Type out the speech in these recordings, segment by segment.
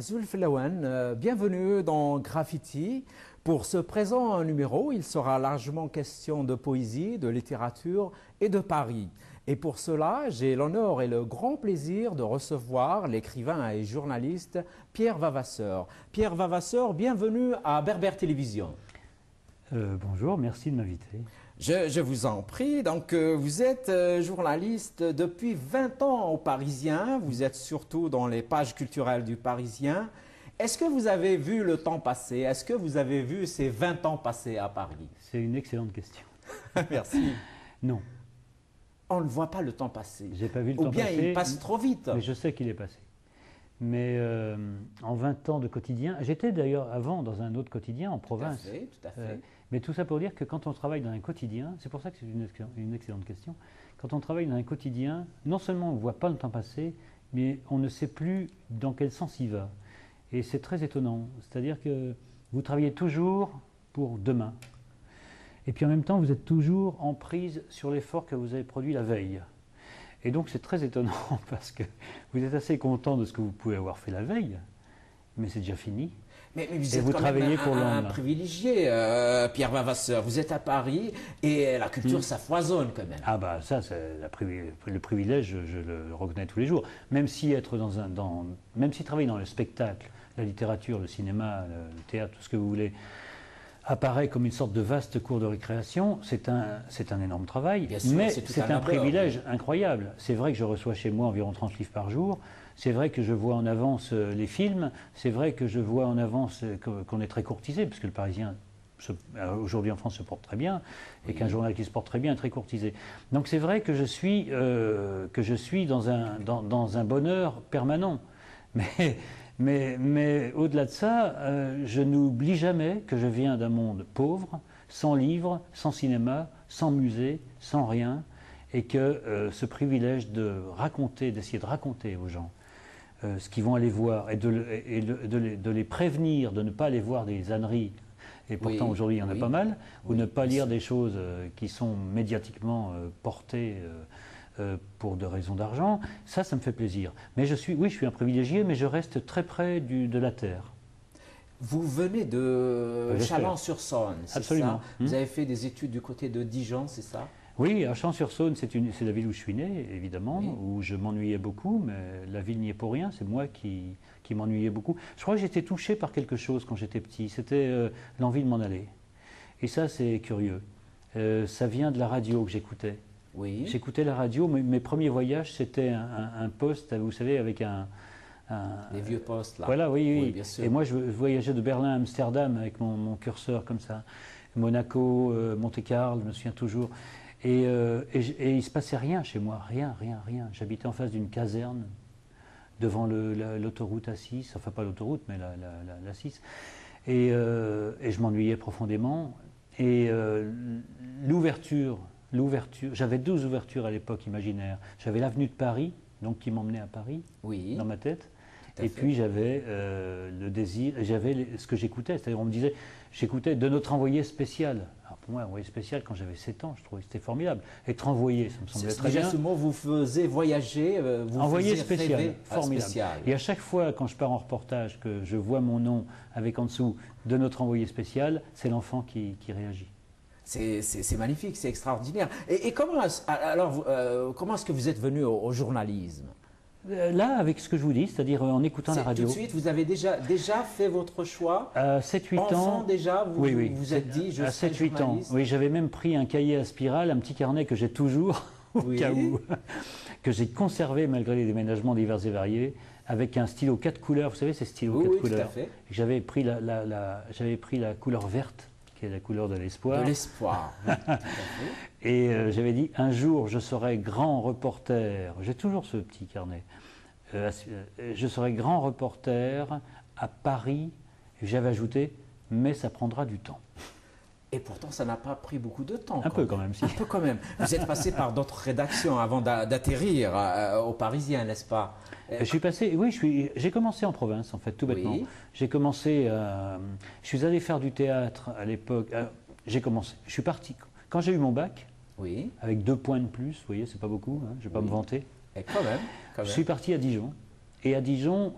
Azul Felawan, bienvenue dans Graffiti. Pour ce présent numéro, il sera largement question de poésie, de littérature et de Paris. Et pour cela, j'ai l'honneur et le grand plaisir de recevoir l'écrivain et journaliste Pierre Vavasseur. Pierre Vavasseur, bienvenue à Berbère Télévision. Bonjour, merci de m'inviter. Je vous en prie. Donc, vous êtes journaliste depuis 20 ans au Parisien. Vous êtes surtout dans les pages culturelles du Parisien. Est-ce que vous avez vu le temps passer? Est-ce que vous avez vu ces 20 ans passés à Paris? C'est une excellente question. Merci. Non. On ne voit pas le temps passer. J'ai pas vu le temps passer. Ou bien il passe trop vite. Mais je sais qu'il est passé. Mais en 20 ans de quotidien, j'étais d'ailleurs avant dans un autre quotidien en province. Tout à fait, tout à fait. Mais tout ça pour dire que quand on travaille dans un quotidien, c'est pour ça que c'est une excellente question, quand on travaille dans un quotidien, non seulement on ne voit pas le temps passer, mais on ne sait plus dans quel sens il va. Et c'est très étonnant. C'est-à-dire que vous travaillez toujours pour demain. Et puis en même temps, vous êtes toujours en prise sur l'effort que vous avez produit la veille. Et donc c'est très étonnant parce que vous êtes assez content de ce que vous pouvez avoir fait la veille, mais c'est déjà fini. Mais vous êtes quand même un privilégié, Pierre Vavasseur. Vous êtes à Paris et la culture, ça foisonne quand même. Ah bah ça, c'est le privilège, je le reconnais tous les jours. Même si être même si travailler dans le spectacle, la littérature, le cinéma, le théâtre, tout ce que vous voulez, apparaît comme une sorte de vaste cours de récréation, c'est un énorme travail, sûr, mais c'est un privilège incroyable. C'est vrai que je reçois chez moi environ 30 livres par jour, c'est vrai que je vois en avance les films, c'est vrai que je vois en avance qu'on est très courtisé, parce que le Parisien, aujourd'hui en France, se porte très bien, et qu'un journal qui se porte très bien est très courtisé. Donc c'est vrai que je suis dans un bonheur permanent. Mais au-delà de ça, je n'oublie jamais que je viens d'un monde pauvre, sans livres, sans cinéma, sans musée, sans rien, et que ce privilège d'essayer de raconter aux gens ce qu'ils vont aller voir, et de les prévenir de ne pas aller voir des âneries, et pourtant aujourd'hui il y en a pas mal, ou ne pas lire des choses qui sont médiatiquement portées pour des raisons d'argent, ça me fait plaisir. Mais je suis un privilégié, mais je reste très près de la terre. Vous venez de Chalon-sur-Saône, c'est ça? Vous avez fait des études du côté de Dijon, c'est ça? Oui, à Chalon-sur-Saône, c'est la ville où je suis né, évidemment, où je m'ennuyais beaucoup, mais la ville n'y est pour rien, c'est moi qui m'ennuyais beaucoup. Je crois que j'étais touché par quelque chose quand j'étais petit, c'était l'envie de m'en aller. Et ça, c'est curieux. Ça vient de la radio que j'écoutais. Oui. J'écoutais la radio, mes premiers voyages, c'était un poste, vous savez, avec les vieux postes, là. Voilà, oui. Bien sûr. Et moi, je voyageais de Berlin à Amsterdam avec mon curseur comme ça. Monaco, Monte-Carlo, je me souviens toujours. Et il ne se passait rien chez moi, rien. J'habitais en face d'une caserne, devant l'autoroute A6, enfin pas l'autoroute, mais la 6. Et je m'ennuyais profondément. Et l'ouverture, j'avais 12 ouvertures à l'époque imaginaires. J'avais l'avenue de Paris, donc qui m'emmenait à Paris, dans ma tête. Et puis j'avais le désir, j'avais ce que j'écoutais, c'est-à-dire on me disait, j'écoutais de notre envoyé spécial. Alors pour moi, envoyé spécial, quand j'avais 7 ans, je trouvais que c'était formidable. Être envoyé, ça me semblait très bien. Déjà ce mot vous faisait voyager, vous envoyé faisiez spécial, rêver, formidable. Et à chaque fois, quand je pars en reportage, que je vois mon nom avec en dessous de notre envoyé spécial, c'est l'enfant qui réagit. C'est magnifique, c'est extraordinaire. Et comment est-ce que vous êtes venu au journalisme? Là, avec ce que je vous dis, c'est-à-dire en écoutant la radio. Tout de suite, vous avez déjà fait votre choix? À 7-8 ans. Enfant déjà, vous vous êtes dit, je serai journaliste? À 7-8 ans, oui, j'avais même pris un cahier à spirale, un petit carnet que j'ai toujours, au cas où, que j'ai conservé malgré les déménagements divers et variés, avec un stylo 4 couleurs, vous savez, ces stylos 4 couleurs. Tout à fait. J'avais pris la couleur verte, qui est la couleur de l'espoir. De l'espoir, oui, tout à fait. Et j'avais dit, un jour, je serai grand reporter. J'ai toujours ce petit carnet. Je serai grand reporter à Paris. J'avais ajouté, mais ça prendra du temps. Et pourtant, ça n'a pas pris beaucoup de temps. Un peu quand même, si. Un peu quand même. Vous êtes passé par d'autres rédactions avant d'atterrir au Parisien, n'est-ce pas? J'ai commencé en province, en fait, tout bêtement. J'ai commencé, je suis allé faire du théâtre à l'époque. Je suis parti. Quand j'ai eu mon bac, avec 2 points de plus, vous voyez, c'est pas beaucoup, hein, je ne vais pas me vanter. Et quand même. Je suis parti à Dijon. Et à Dijon,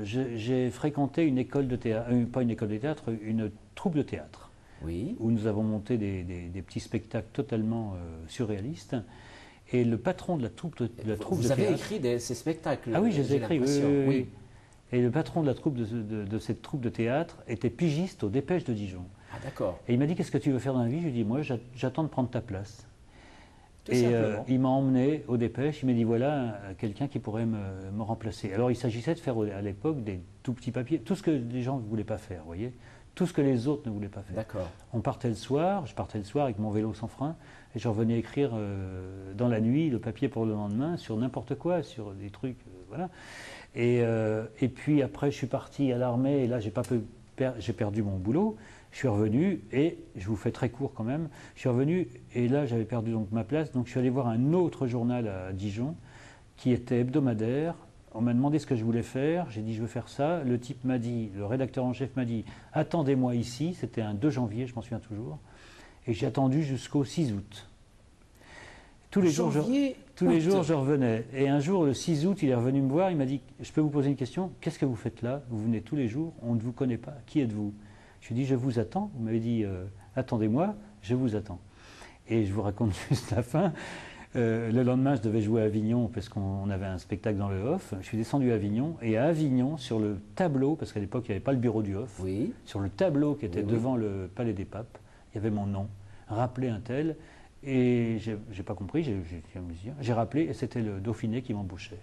j'ai fréquenté une école de théâtre, pas une école de théâtre, une troupe de théâtre. Oui. Où nous avons monté des petits spectacles totalement surréalistes. Et le patron de la troupe de théâtre... Vous avez écrit ces spectacles? Ah oui, je les ai écrits, oui, oui. Et le patron de la troupe de cette troupe de théâtre était pigiste aux Dépêches de Dijon. Ah d'accord. Et il m'a dit, qu'est-ce que tu veux faire dans la vie? Je lui ai dit, moi j'attends de prendre ta place. Tout simplement. Il m'a emmené aux Dépêches, il m'a dit, voilà quelqu'un qui pourrait me remplacer. Alors il s'agissait de faire à l'époque des tout petits papiers, tout ce que les gens ne voulaient pas faire, vous voyez, tout ce que les autres ne voulaient pas faire. D'accord. On partait le soir, je partais le soir avec mon vélo sans frein, et je revenais écrire dans la nuit le papier pour le lendemain sur n'importe quoi, sur des trucs, voilà. Et puis après, je suis parti à l'armée, et là, j'ai perdu mon boulot. Je suis revenu, et je vous fais très court quand même, je suis revenu, et là, j'avais perdu donc ma place, donc je suis allé voir un autre journal à Dijon, qui était hebdomadaire. On m'a demandé ce que je voulais faire, j'ai dit, je veux faire ça. Le type m'a dit, le rédacteur en chef m'a dit, attendez-moi ici, c'était un 2 janvier, je m'en souviens toujours, et j'ai attendu jusqu'au 6 août. Tous les jours, je revenais. Et un jour, le 6 août, il est revenu me voir, il m'a dit, je peux vous poser une question? Qu'est-ce que vous faites là? Vous venez tous les jours, on ne vous connaît pas. Qui êtes-vous? Je lui ai dit, je vous attends. Vous m'avez dit, attendez-moi, je vous attends. Et je vous raconte juste la fin. Le lendemain, je devais jouer à Avignon, parce qu'on avait un spectacle dans le Off. Je suis descendu à Avignon, et à Avignon, sur le tableau, parce qu'à l'époque, il n'y avait pas le bureau du Off, oui. Sur le tableau qui était devant le Palais des Papes, il y avait mon nom, rappelé un tel. Et j'ai pas compris, j'ai rappelé, et c'était le Dauphiné qui m'embauchait.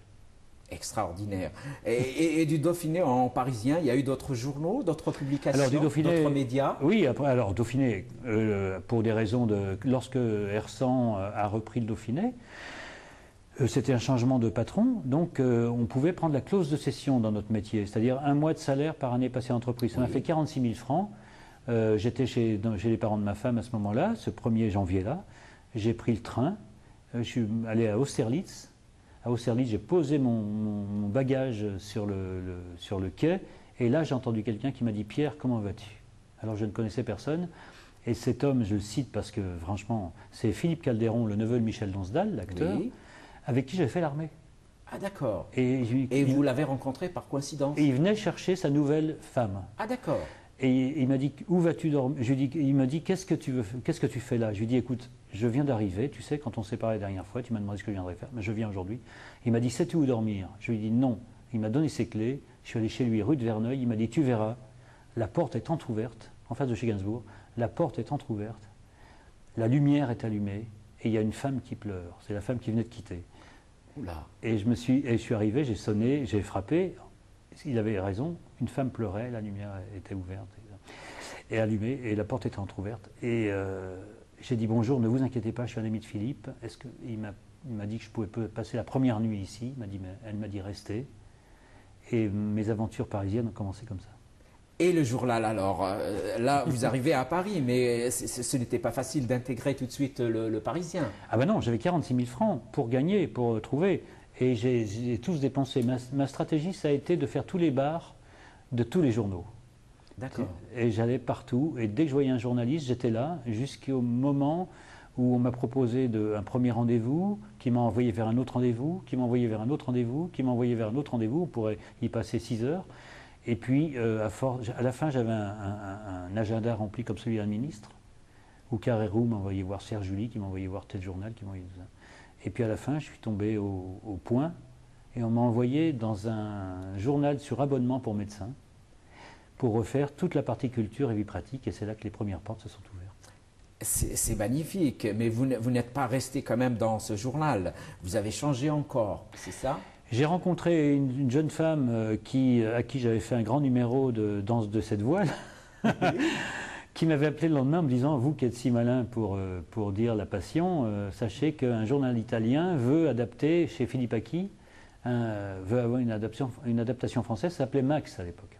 Extraordinaire. Et du Dauphiné en parisien, il y a eu d'autres journaux, d'autres publications, d'autres médias? Oui, alors Dauphiné, pour des raisons de... Lorsque Hersan a repris le Dauphiné, c'était un changement de patron, donc on pouvait prendre la clause de cession dans notre métier, c'est-à-dire 1 mois de salaire par année passé en entreprise. Ça m'a fait 46 000 francs. J'étais chez les parents de ma femme à ce moment-là, ce 1er janvier-là. J'ai pris le train, je suis allé à Austerlitz. À Austerlitz, j'ai posé mon bagage sur le quai, et là j'ai entendu quelqu'un qui m'a dit « Pierre, comment vas-tu » Alors je ne connaissais personne, et cet homme, je le cite parce que franchement, c'est Philippe Calderon, le neveu de Michel Donsdal, l'acteur, oui. Avec qui j'avais fait l'armée. Ah d'accord. Et vous l'avez rencontré par coïncidence? Et il venait chercher sa nouvelle femme. Ah d'accord. Et il m'a dit, où vas-tu dormir? Il m'a dit, qu'est-ce que tu fais là? Je lui ai dit, écoute, je viens d'arriver, tu sais, quand on s'est parlé la dernière fois, tu m'as demandé ce que je viendrais faire, mais je viens aujourd'hui. Il m'a dit, sais-tu où dormir? Je lui ai dit non. Il m'a donné ses clés, je suis allé chez lui, rue de Verneuil, il m'a dit, tu verras, la porte est entrouverte, en face de chez Gainsbourg, la porte est entrouverte, la lumière est allumée, et il y a une femme qui pleure, c'est la femme qui venait de quitter. Oula. Et je suis arrivé, j'ai sonné, j'ai frappé. Il avait raison, une femme pleurait, la lumière était ouverte et allumée, et la porte était entrouverte. Et j'ai dit bonjour, ne vous inquiétez pas, je suis un ami de Philippe. Il m'a dit que je pouvais passer la première nuit ici. Elle m'a dit restez. Et mes aventures parisiennes ont commencé comme ça. Et le jour-là, alors, là, vous arrivez à Paris, mais ce n'était pas facile d'intégrer tout de suite le Parisien. Ah ben non, j'avais 46 000 francs pour gagner, pour trouver. Et j'ai tous dépensé. Ma stratégie, ça a été de faire tous les bars de tous les journaux. D'accord. Et j'allais partout. Et dès que je voyais un journaliste, j'étais là, jusqu'au moment où on m'a proposé un premier rendez-vous, qui m'a envoyé vers un autre rendez-vous, qui m'a envoyé vers un autre rendez-vous, qui m'a envoyé vers un autre rendez-vous. On pourrait y passer 6 heures. Et puis, à la fin, j'avais un agenda rempli comme celui d'un ministre, où Carrérou m'a envoyé voir Serge Julie, qui m'a envoyé voir tel journal, qui m'a envoyé tout ça. Et puis à la fin, je suis tombé au point, et on m'a envoyé dans un journal sur abonnement pour médecins, pour refaire toute la partie culture et vie pratique, et c'est là que les premières portes se sont ouvertes. C'est magnifique, mais vous n'êtes pas resté quand même dans ce journal, vous avez changé encore, c'est ça? J'ai rencontré une jeune femme à qui j'avais fait un grand numéro de danse de cette voile, qui m'avait appelé le lendemain en me disant « Vous qui êtes si malin pour dire la passion, sachez qu'un journal italien veut adapter chez Philippe Aki, veut avoir une adaptation française, ça s'appelait Max à l'époque. »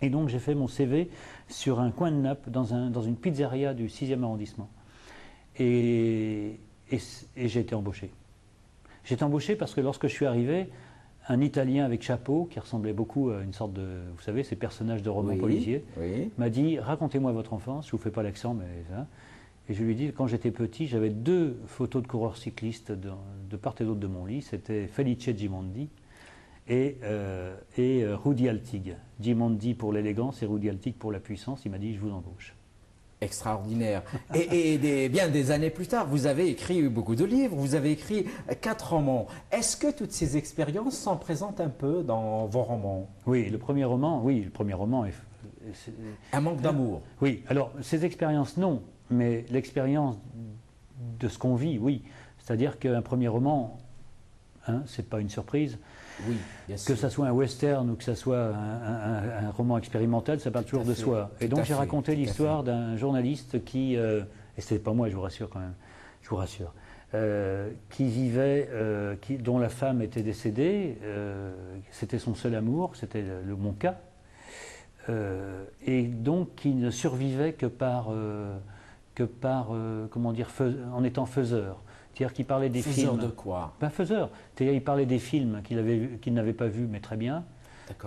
Et donc j'ai fait mon CV sur un coin de Naples, dans une pizzeria du 6e arrondissement. Et j'ai été embauché. J'ai été embauché parce que lorsque je suis arrivé, un Italien avec chapeau, qui ressemblait beaucoup à une sorte de, vous savez, ces personnages de romans policiers, m'a dit « Racontez-moi votre enfance, je ne vous fais pas l'accent, mais ça. » Et je lui ai dit, quand j'étais petit, j'avais 2 photos de coureurs cyclistes de part et d'autre de mon lit, c'était Felice Gimondi et Rudi Altig. Jim Handy pour l'élégance et Rudi Altig pour la puissance. Il m'a dit, je vous embauche. Extraordinaire. Bien des années plus tard, vous avez écrit beaucoup de livres, vous avez écrit 4 romans. Est-ce que toutes ces expériences sont présentes un peu dans vos romans? Oui, le premier roman est Un manque d'amour. Oui, alors ces expériences, non, mais l'expérience de ce qu'on vit, oui. C'est-à-dire qu'un premier roman, hein, c'est pas une surprise. Oui, bien sûr. Que ça soit un western ou que ça soit un roman expérimental, ça parle toujours de soi. Et donc j'ai raconté l'histoire d'un journaliste qui, et c'était pas moi, je vous rassure quand même, je vous rassure, qui vivait, dont la femme était décédée, c'était son seul amour, c'était mon cas, et donc qui ne survivait que par comment dire, en étant faiseur. C'est-à-dire qu'il parlait des films. Faiseur de quoi? Faiseur. C'est-à-dire qu'il parlait des films qu'il n'avait pas vus, mais très bien.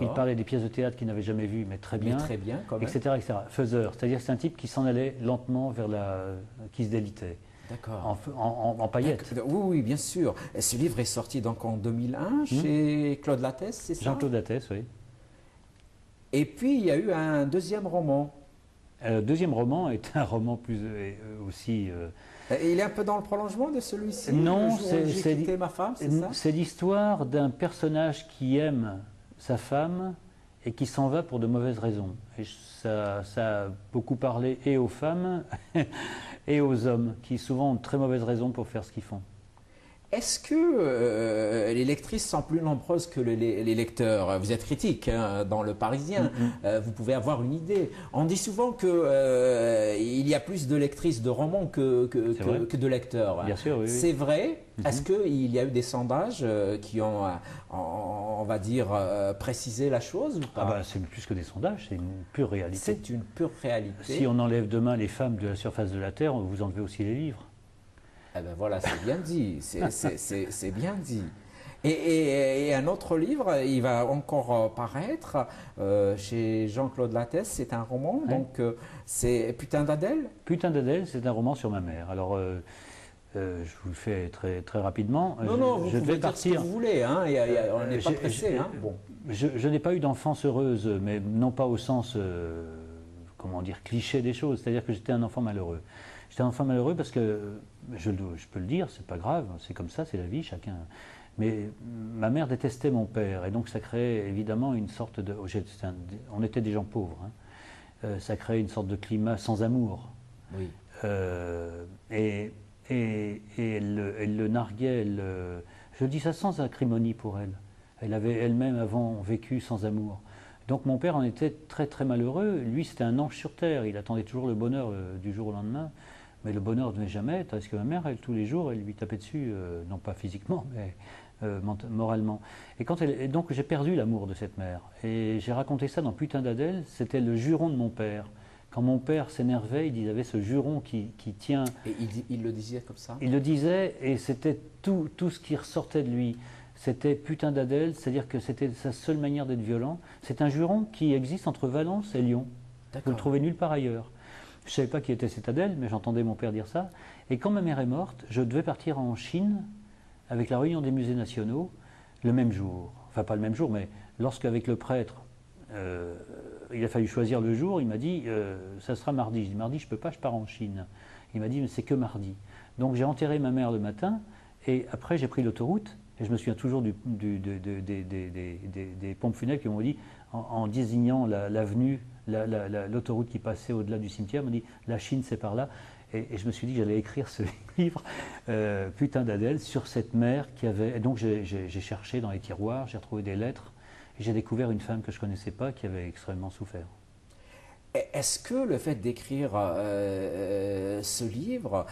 Il parlait des pièces de théâtre qu'il n'avait jamais vues, mais très bien. Mais très bien, quand même. Etc., etc. Faiseur. C'est-à-dire que c'est un type qui s'en allait lentement vers qui se délitait. D'accord. En paillettes. Oui, oui, bien sûr. Et ce livre est sorti donc en 2001 chez Claude Lattès, c'est ça? Jean-Claude Lattès, oui. Et puis, il y a eu un deuxième roman. Le deuxième roman est un roman plus aussi... il est un peu dans le prolongement de celui-ci. Non, j'ai quitté ma femme, c'est ça? C'est l'histoire d'un personnage qui aime sa femme et qui s'en va pour de mauvaises raisons. Et ça a beaucoup parlé et aux femmes et aux hommes, qui souvent ont de très mauvaises raisons pour faire ce qu'ils font. Est-ce que les lectrices sont plus nombreuses que les lecteurs? Vous êtes critique hein, dans Le Parisien, vous pouvez avoir une idée. On dit souvent qu'il y a plus de lectrices de romans que de lecteurs. Bien sûr, oui. C'est vrai? Est-ce qu'il y a eu des sondages qui ont, on va dire, précisé la chose ou pas? Ah bah, c'est plus que des sondages, c'est une pure réalité. C'est une pure réalité. Si on enlève demain les femmes de la surface de la Terre, vous enlevez aussi les livres. Eh ben voilà, c'est bien dit, c'est bien dit. Et un autre livre, il va encore paraître chez Jean-Claude Lattès, c'est un roman, ouais. donc c'est Putain d'Adèle. Putain d'Adèle, c'est un roman sur ma mère. Alors, je vous le fais très, très rapidement. Non, vous pouvez dire ce que vous voulez, hein, on n'est pas pressé. Hein. Bon. Je n'ai pas eu d'enfance heureuse, mais non pas au sens, comment dire, cliché des choses, c'est-à-dire que j'étais un enfant malheureux. J'étais un enfant malheureux parce que, je peux le dire, c'est pas grave, c'est comme ça, c'est la vie, chacun. Mais ma mère détestait mon père, et donc ça créait évidemment une sorte de... On était des gens pauvres, hein. Ça créait une sorte de climat sans amour. Oui. Et elle le narguait, je dis ça sans acrimonie pour elle. Elle avait elle-même avant vécu sans amour. Donc mon père en était très très malheureux. Lui, c'était un ange sur terre, il attendait toujours le bonheur du jour au lendemain. Mais le bonheur ne venait jamais, parce que ma mère, elle, tous les jours, elle lui tapait dessus, non pas physiquement, mais moralement. Et donc j'ai perdu l'amour de cette mère. Et j'ai raconté ça dans Putain d'Adèle, c'était le juron de mon père. Quand mon père s'énervait, il avait ce juron qui tient... Et il le disait comme ça? Il le disait, et c'était tout ce qui ressortait de lui. C'était Putain d'Adèle, c'est-à-dire que c'était sa seule manière d'être violent. C'est un juron qui existe entre Valence et Lyon. Vous ne le trouvez nulle part ailleurs. Je ne savais pas qui était cette Adèle, mais j'entendais mon père dire ça. Et quand ma mère est morte, je devais partir en Chine avec la réunion des musées nationaux le même jour. Enfin, pas le même jour, mais lorsque, avec le prêtre, il a fallu choisir le jour, il m'a dit ça sera mardi. Je dis mardi, je ne peux pas, je pars en Chine. Il m'a dit mais c'est que mardi. Donc j'ai enterré ma mère le matin, et après j'ai pris l'autoroute, et je me souviens toujours des pompes funèbres qui m'ont dit, en désignant l'avenue, l'autoroute qui passait au-delà du cimetière, m'ont dit la Chine c'est par là, et je me suis dit que j'allais écrire ce livre Putain d'Adèle sur cette mère qui avait... Et donc j'ai cherché dans les tiroirs, j'ai retrouvé des lettres, et j'ai découvert une femme que je ne connaissais pas qui avait extrêmement souffert. Est-ce que le fait d'écrire ce livre,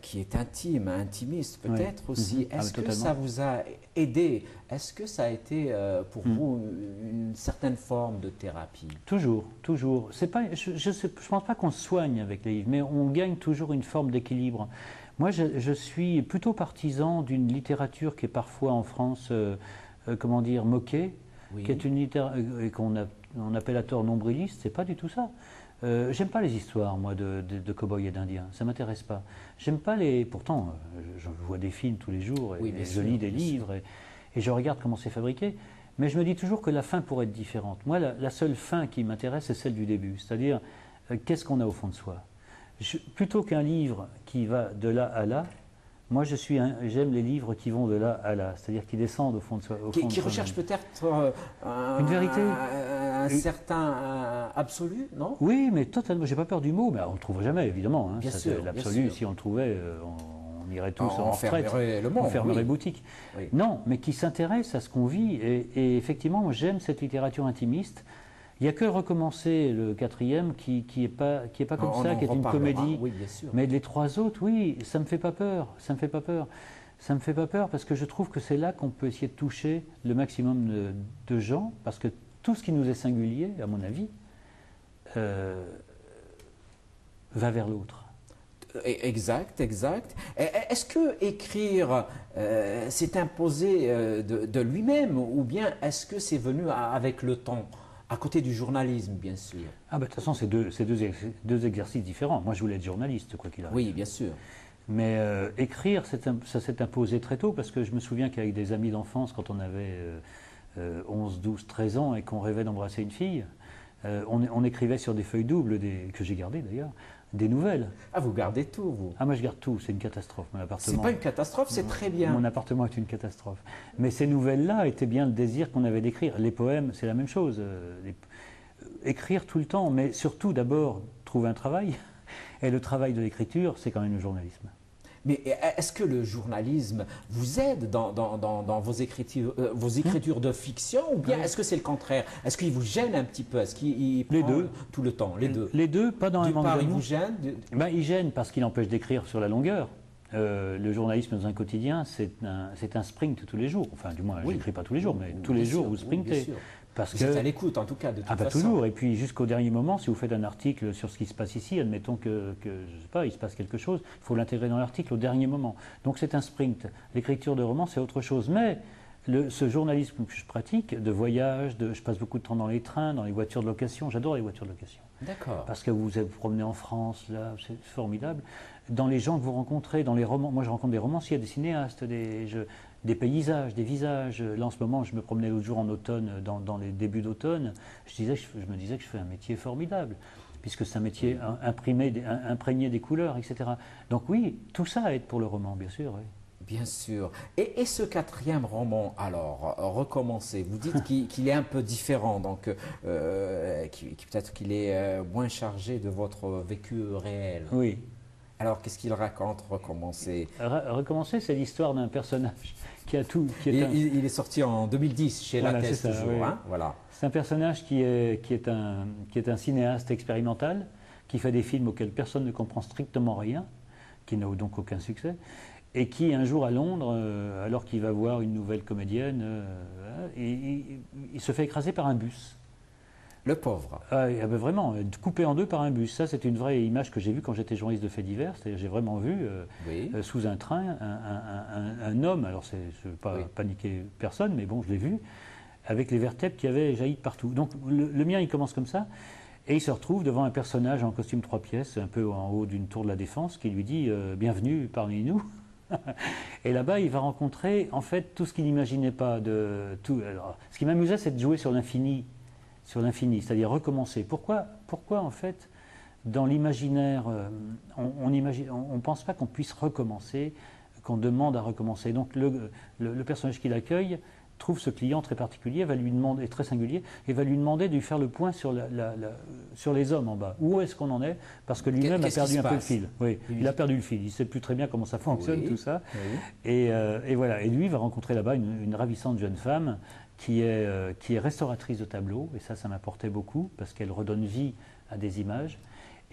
qui est intime, intimiste peut-être aussi, est-ce que ça vous a aidé? Est-ce que ça a été pour vous une certaine forme de thérapie? Toujours, toujours. Je ne pense pas qu'on se soigne avec les livres, mais on gagne toujours une forme d'équilibre. Moi, je suis plutôt partisan d'une littérature qui est parfois en France, comment dire, moquée, oui. Qui est une littérature qu'on appelle à tort nombriliste. C'est pas du tout ça. J'aime pas les histoires, moi, de cow-boys et d'indiens. Ça m'intéresse pas. J'aime pas les... Pourtant, je vois des films tous les jours, et je lis des livres, et je regarde comment c'est fabriqué. Mais je me dis toujours que la fin pourrait être différente. Moi, la seule fin qui m'intéresse, c'est celle du début. C'est-à-dire, qu'est-ce qu'on a au fond de soi? Plutôt qu'un livre qui va de là à là, moi, j'aime les livres qui vont de là à là, c'est-à-dire qui descendent au fond de soi. Qui recherchent peut-être une vérité, un certain absolu, non? Oui, mais totalement. J'ai pas peur du mot, mais on le trouve jamais, évidemment. Bien sûr, l'absolu, si on le trouvait, on irait tous en retraite, fermerait le monde, on fermerait boutique. Oui. Non, mais qui s'intéresse à ce qu'on vit. Et effectivement, moi, j'aime cette littérature intimiste. Il n'y a que Recommencer, le quatrième, qui est pas comme ça, qui est une comédie. Oui, bien sûr. Mais les trois autres, oui, ça me fait pas peur. Ça me fait pas peur. Ça me fait pas peur parce que je trouve que c'est là qu'on peut essayer de toucher le maximum de gens, parce que tout ce qui nous est singulier, à mon avis, va vers l'autre. Exact, exact. Est-ce que écrire s'est imposé de lui-même, ou bien est-ce que c'est venu avec le temps, à côté du journalisme, bien sûr? Ah bah, de toute façon, c'est deux exercices différents. Moi, je voulais être journaliste, quoi qu'il arrive. Oui, bien sûr. Mais écrire, ça s'est imposé très tôt, parce que je me souviens qu'avec des amis d'enfance, quand on avait 11, 12, 13 ans et qu'on rêvait d'embrasser une fille, on écrivait sur des feuilles doubles, que j'ai gardées d'ailleurs, des nouvelles. Ah, vous gardez tout, vous? Ah, moi je garde tout, c'est une catastrophe, mon appartement. C'est pas une catastrophe, c'est très bien. Mon appartement est une catastrophe. Mais ces nouvelles-là étaient bien le désir qu'on avait d'écrire. Les poèmes, c'est la même chose. Écrire tout le temps, mais surtout d'abord trouver un travail. Et le travail de l'écriture, c'est quand même le journalisme. Mais est-ce que le journalisme vous aide dans vos écritures de fiction, ou bien est-ce que c'est le contraire? Est-ce qu'il vous gêne un petit peu? Est-ce qu'il prend deux. Tout le temps? Les deux. Les deux, pas dans un manque de il mots. vous gêne Il gêne parce qu'il empêche d'écrire sur la longueur. Le journalisme dans un quotidien, c'est un sprint tous les jours. Enfin, du moins, je n'écris pas tous les jours, mais tous les jours, vous sprintez. Parce vous êtes à l'écoute, en tout cas, de toute façon. Toujours. Et puis, jusqu'au dernier moment, si vous faites un article sur ce qui se passe ici, admettons que je sais pas, il se passe quelque chose, il faut l'intégrer dans l'article au dernier moment. Donc, c'est un sprint. L'écriture de roman, c'est autre chose. Mais ce journalisme que je pratique, de voyage, je passe beaucoup de temps dans les trains, dans les voitures de location. J'adore les voitures de location. D'accord. Parce que vous vous promenez en France, là, c'est formidable. Dans les gens que vous rencontrez, dans les romans, moi je rencontre des romanciers, des cinéastes, des paysages, des visages. Là en ce moment, je me promenais l'autre jour en automne, dans les débuts d'automne, je me disais que je fais un métier formidable, puisque c'est un métier imprégné des couleurs, etc. Donc oui, tout ça aide pour le roman, bien sûr. Oui. Bien sûr. Et ce quatrième roman, alors, Recommencer, vous dites qu'il est un peu différent, donc peut-être qu'il est moins chargé de votre vécu réel. Oui. Alors, qu'est-ce qu'il raconte, Recommencer? Recommencer, c'est l'histoire d'un personnage qui a tout. Il est sorti en 2010 chez Lattès, toujours. Oui. Hein, voilà. C'est un personnage qui est un cinéaste expérimental, qui fait des films auxquels personne ne comprend strictement rien, qui n'a donc aucun succès, et qui, un jour à Londres, alors qu'il va voir une nouvelle comédienne, il se fait écraser par un bus. Le pauvre. Vraiment, coupé en deux par un bus. Ça, c'est une vraie image que j'ai vue quand j'étais journaliste de faits divers. C'est-à-dire, j'ai vraiment vu, sous un train, un homme, alors je ne veux pas paniquer personne, mais bon, je l'ai vu, avec les vertèbres qui avaient jailli de partout. Donc, le mien, il commence comme ça. Et il se retrouve devant un personnage en costume 3 pièces, un peu en haut d'une tour de la Défense, qui lui dit « Bienvenue parmi nous ». Et là-bas, il va rencontrer, en fait, tout ce qu'il n'imaginait pas. Alors, ce qui m'amusait, c'est de jouer sur l'infini, c'est-à-dire recommencer. Pourquoi, en fait, dans l'imaginaire, on ne pense pas qu'on puisse recommencer, qu'on demande à recommencer. Donc, le personnage qui l'accueille trouve ce client très particulier, va lui demander, très singulier, et va lui demander de lui faire le point sur les hommes en bas. Où est-ce qu'on en est? Parce que lui-même a perdu un peu le fil. Oui, il a perdu le fil. Il ne sait plus très bien comment ça fonctionne, tout ça. Oui. Et voilà. Et lui va rencontrer là-bas une ravissante jeune femme qui est restauratrice de tableaux. Et ça m'apportait beaucoup, parce qu'elle redonne vie à des images.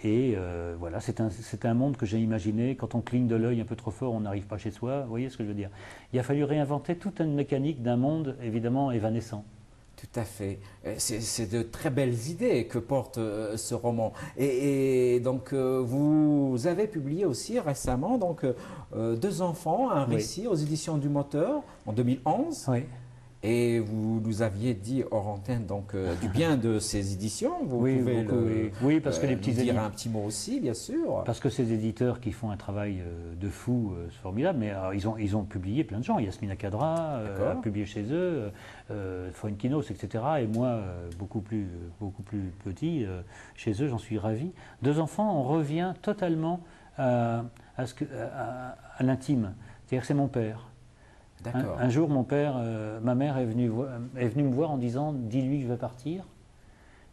Et voilà, c'est un monde que j'ai imaginé. Quand on cligne de l'œil un peu trop fort, on n'arrive pas chez soi. Vous voyez ce que je veux dire? Il a fallu réinventer toute une mécanique d'un monde, évidemment, évanescent. Tout à fait. C'est de très belles idées que porte ce roman. Et donc, vous avez publié aussi récemment donc, Deux enfants, un récit aux éditions du Moteur, en 2011. Oui. Et vous nous aviez dit, hors antenne, donc, du bien de ces éditions. Vous Oui, pouvez beaucoup, oui. Oui, parce que les petits nous dire éditeurs, un petit mot aussi, bien sûr. parce que ces éditeurs qui font un travail de fou, c'est formidable, mais ils ont publié plein de gens. Yasmina Kadra a D'accord. publié chez eux, Fuenquinos, etc. Et moi, beaucoup plus petit, chez eux, j'en suis ravi. Deux enfants, on revient totalement à l'intime. C'est-à-dire que c'est mon père. D'accord. Un jour, ma mère est venue me voir en disant « dis-lui que je vais partir ».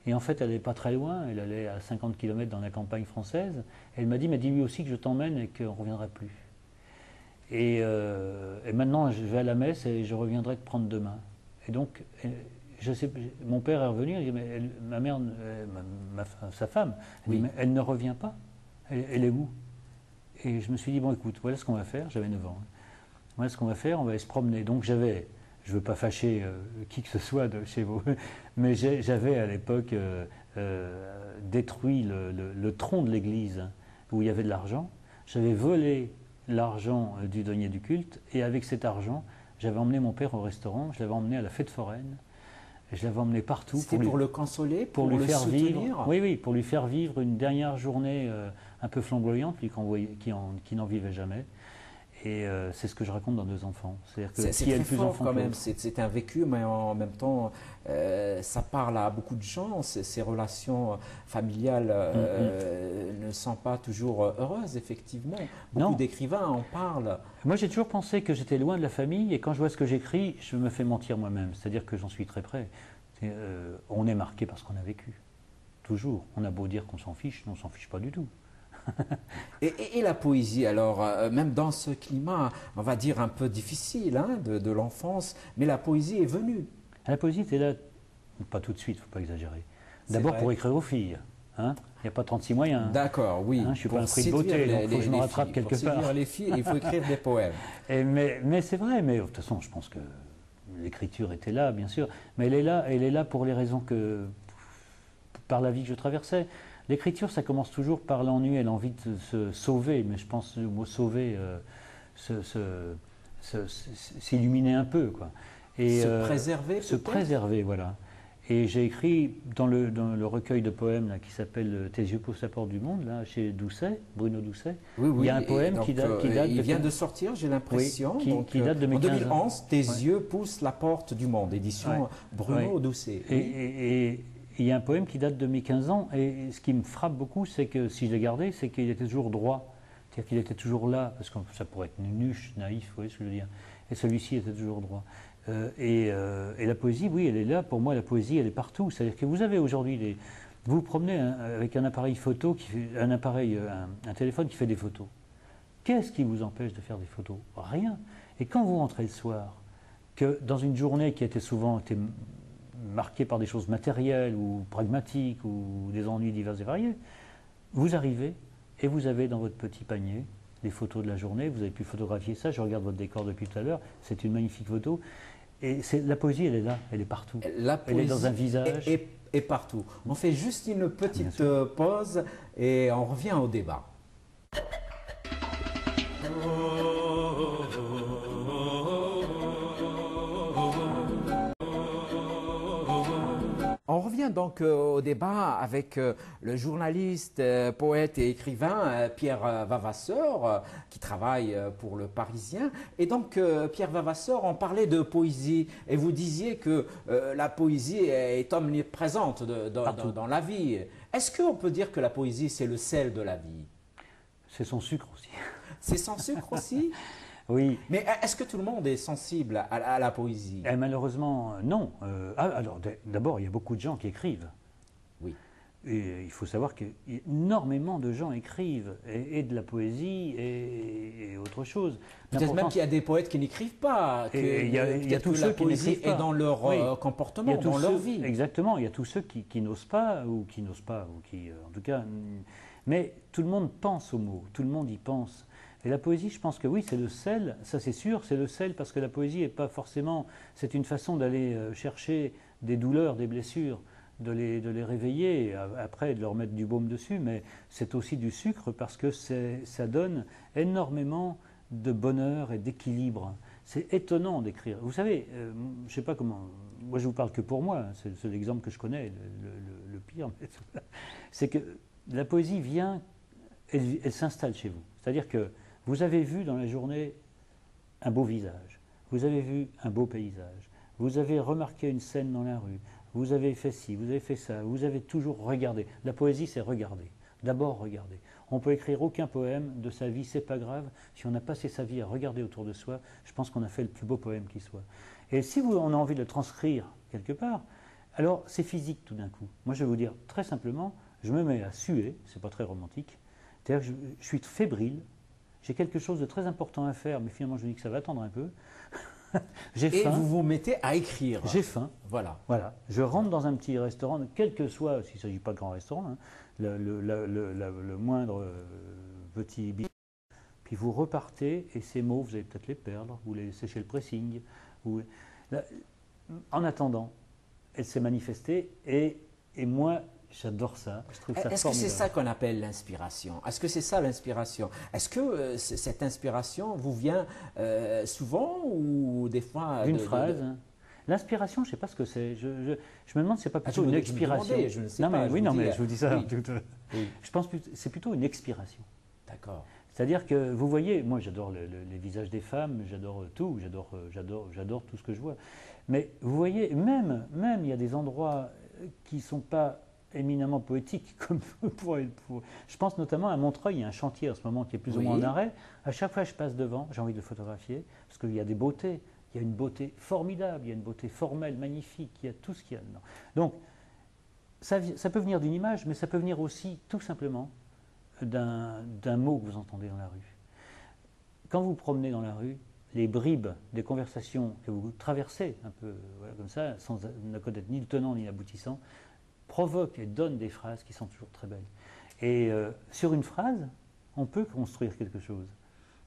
Et en fait, elle n'est pas très loin, elle allait à 50 km dans la campagne française. Elle m'a dit « mais dis-lui aussi que je t'emmène et qu'on ne reviendra plus ». Et maintenant, je vais à la messe et je reviendrai te prendre demain. Et donc, mon père est revenu, il dit « mais ma mère, sa femme, elle, Oui. dit, mais elle ne revient pas, elle est où ?» Et je me suis dit « bon écoute, voilà ce qu'on va faire », j'avais 9 ans. Voilà ce qu'on va faire, on va aller se promener. Donc je ne veux pas fâcher qui que ce soit de chez vous, mais j'avais à l'époque détruit le tronc de l'église où il y avait de l'argent. J'avais volé l'argent du denier du culte et avec cet argent, j'avais emmené mon père au restaurant, je l'avais emmené à la fête foraine, et je l'avais emmené partout. C'était pour le consoler, pour lui le faire soutenir. vivre. Oui, pour lui faire vivre une dernière journée un peu flamboyante, lui qui n'en vivait jamais. Et c'est ce que je raconte dans Deux enfants. C'est-à-dire que C'est qui est très le plus fort enfant quand que même, l'autre. c'est un vécu, mais en même temps, ça parle à beaucoup de gens. Ces relations familiales ne sont pas toujours heureuses, effectivement. Beaucoup Non. d'écrivains en parlent. Moi, j'ai toujours pensé que j'étais loin de la famille, et quand je vois ce que j'écris, je me fais mentir moi-même. C'est-à-dire que j'en suis très près. On est marqué par ce qu'on a vécu. Toujours. On a beau dire qu'on s'en fiche, mais on ne s'en fiche pas du tout. Et la poésie, alors, même dans ce climat, on va dire un peu difficile hein, de l'enfance, mais la poésie est venue. La poésie était là, pas tout de suite, il ne faut pas exagérer. D'abord vrai. pour écrire aux filles. Hein. Il n'y a pas 36 moyens. D'accord, oui. Hein, je ne suis Pour pas un prix de séduire beauté, donc il faut que je me rattrape filles. quelque Pour séduire part. les filles, il faut écrire des poèmes. Mais c'est vrai, mais de toute façon, je pense que l'écriture était là, bien sûr. Mais elle est là pour les raisons par la vie que je traversais. L'écriture, ça commence toujours par l'ennui et l'envie de se sauver, mais je pense que le mot sauver, s'illuminer un peu, quoi. Et, Préserver se peut-être. préserver, voilà. Et j'ai écrit dans le recueil de poèmes là, qui s'appelle Tes yeux poussent la porte du monde, là, chez Doucet, Bruno Doucet. Oui, Il y a un poème donc, qui date il vient de de sortir, j'ai l'impression. Oui, donc, qui date de mes en 15 ans. 2011, Tes Ouais. yeux poussent la porte du monde, édition Ouais. Bruno Ouais. Doucet. Et il y a un poème qui date de mes 15 ans, et ce qui me frappe beaucoup, c'est que si je l'ai gardé, c'est qu'il était toujours droit. C'est-à-dire qu'il était toujours là, parce que ça pourrait être nuche, naïf, vous voyez ce que je veux dire. Et celui-ci était toujours droit. Et la poésie, oui, elle est là. Pour moi, la poésie, elle est partout. C'est-à-dire que vous avez aujourd'hui, vous vous promenez avec un appareil photo, un téléphone qui fait des photos. Qu'est-ce qui vous empêche de faire des photos? Rien. Et quand vous rentrez le soir, que dans une journée qui a souvent été marquée par des choses matérielles ou pragmatiques ou des ennuis divers et variés, vous arrivez et vous avez dans votre petit panier les photos de la journée, vous avez pu photographier ça, je regarde votre décor depuis tout à l'heure, c'est une magnifique photo. Et la poésie, elle est là, elle est partout. La Elle est dans poésie un visage. est partout. On fait juste une petite sûr. pause et on revient au débat. On revient donc au débat avec le journaliste, poète et écrivain Pierre Vavasseur, qui travaille pour Le Parisien. Et donc, Pierre Vavasseur, on parlait de poésie et vous disiez que la poésie est omniprésente dans la vie. Est-ce qu'on peut dire que la poésie, c'est le sel de la vie? C'est son sucre aussi. C'est sans sucre aussi? Oui. Mais est-ce que tout le monde est sensible à la poésie? Et malheureusement, non. Alors, d'abord, il y a beaucoup de gens qui écrivent. Oui. Et il faut savoir qu'énormément de gens écrivent, et de la poésie et autre chose. Peut-être même qu'il y a des poètes qui n'écrivent pas, Et il y a tous que ceux la qui poésie n'écrivent pas. est dans leur Oui. comportement, Il y a tous dans leur ceux- vie. Exactement, il y a tous ceux qui n'osent pas, ou qui, en tout cas... Mais tout le monde pense aux mots, tout le monde y pense. Et la poésie, je pense que oui, c'est le sel, ça c'est sûr, c'est le sel, parce que la poésie n'est pas forcément... C'est une façon d'aller chercher des douleurs, des blessures, de les réveiller, et après de leur mettre du baume dessus, mais c'est aussi du sucre, parce que ça donne énormément de bonheur et d'équilibre. C'est étonnant d'écrire. Vous savez, je ne sais pas comment. Moi, je vous parle que pour moi. C'est l'exemple que je connais, le pire. C'est que la poésie vient, elle s'installe chez vous. C'est-à-dire que vous avez vu dans la journée un beau visage, vous avez vu un beau paysage, vous avez remarqué une scène dans la rue, vous avez fait ci, vous avez fait ça, vous avez toujours regardé. La poésie, c'est regarder. D'abord, regarder. On peut écrire aucun poème de sa vie, c'est pas grave. Si on a passé sa vie à regarder autour de soi, je pense qu'on a fait le plus beau poème qui soit. Et si on a envie de le transcrire quelque part, alors c'est physique tout d'un coup. Moi, je vais vous dire très simplement, je me mets à suer, c'est pas très romantique. C'est-à-dire que je suis fébrile, j'ai quelque chose de très important à faire, mais finalement je me dis que ça va attendre un peu. J'ai faim. Et vous vous mettez à écrire. J'ai faim. Voilà. Voilà. Je rentre dans un petit restaurant, quel que soit, s'il ne s'agit pas de grand restaurant, hein, le moindre petit bistrot. Puis vous repartez et ces mots, vous allez peut-être les perdre, vous les laissez chez le pressing. En attendant, elle s'est manifestée et moi, j'adore ça. Je trouve ça Est-ce que c'est ça qu'on appelle l'inspiration? Est-ce que c'est ça l'inspiration? Est-ce que cette inspiration vous vient souvent ou des fois d'une phrase? L'inspiration, je ne sais pas ce que c'est. Je me demande si ce n'est pas plutôt une expiration. Je ne sais pas. Oui, mais je vous dis ça. Oui. Oui. Je pense que c'est plutôt une expiration. D'accord. C'est-à-dire que vous voyez, moi j'adore les visages des femmes, j'adore tout, j'adore tout ce que je vois. Mais vous voyez, même il y a des endroits qui ne sont pas éminemment poétiques, comme je pense notamment à Montreuil, il y a un chantier en ce moment qui est plus ou moins en arrêt. À chaque fois que je passe devant, j'ai envie de le photographier, parce qu'il y a des beautés, il y a une beauté formidable, il y a une beauté formelle, magnifique, il y a tout ce qu'il y a dedans. Donc, ça peut venir d'une image, mais ça peut venir aussi tout simplement d'un mot que vous entendez dans la rue. Quand vous promenez dans la rue, les bribes des conversations que vous traversez un peu voilà, comme ça, sans ne connaître ni le tenant ni l'aboutissant, provoquent et donnent des phrases qui sont toujours très belles. Et sur une phrase, on peut construire quelque chose.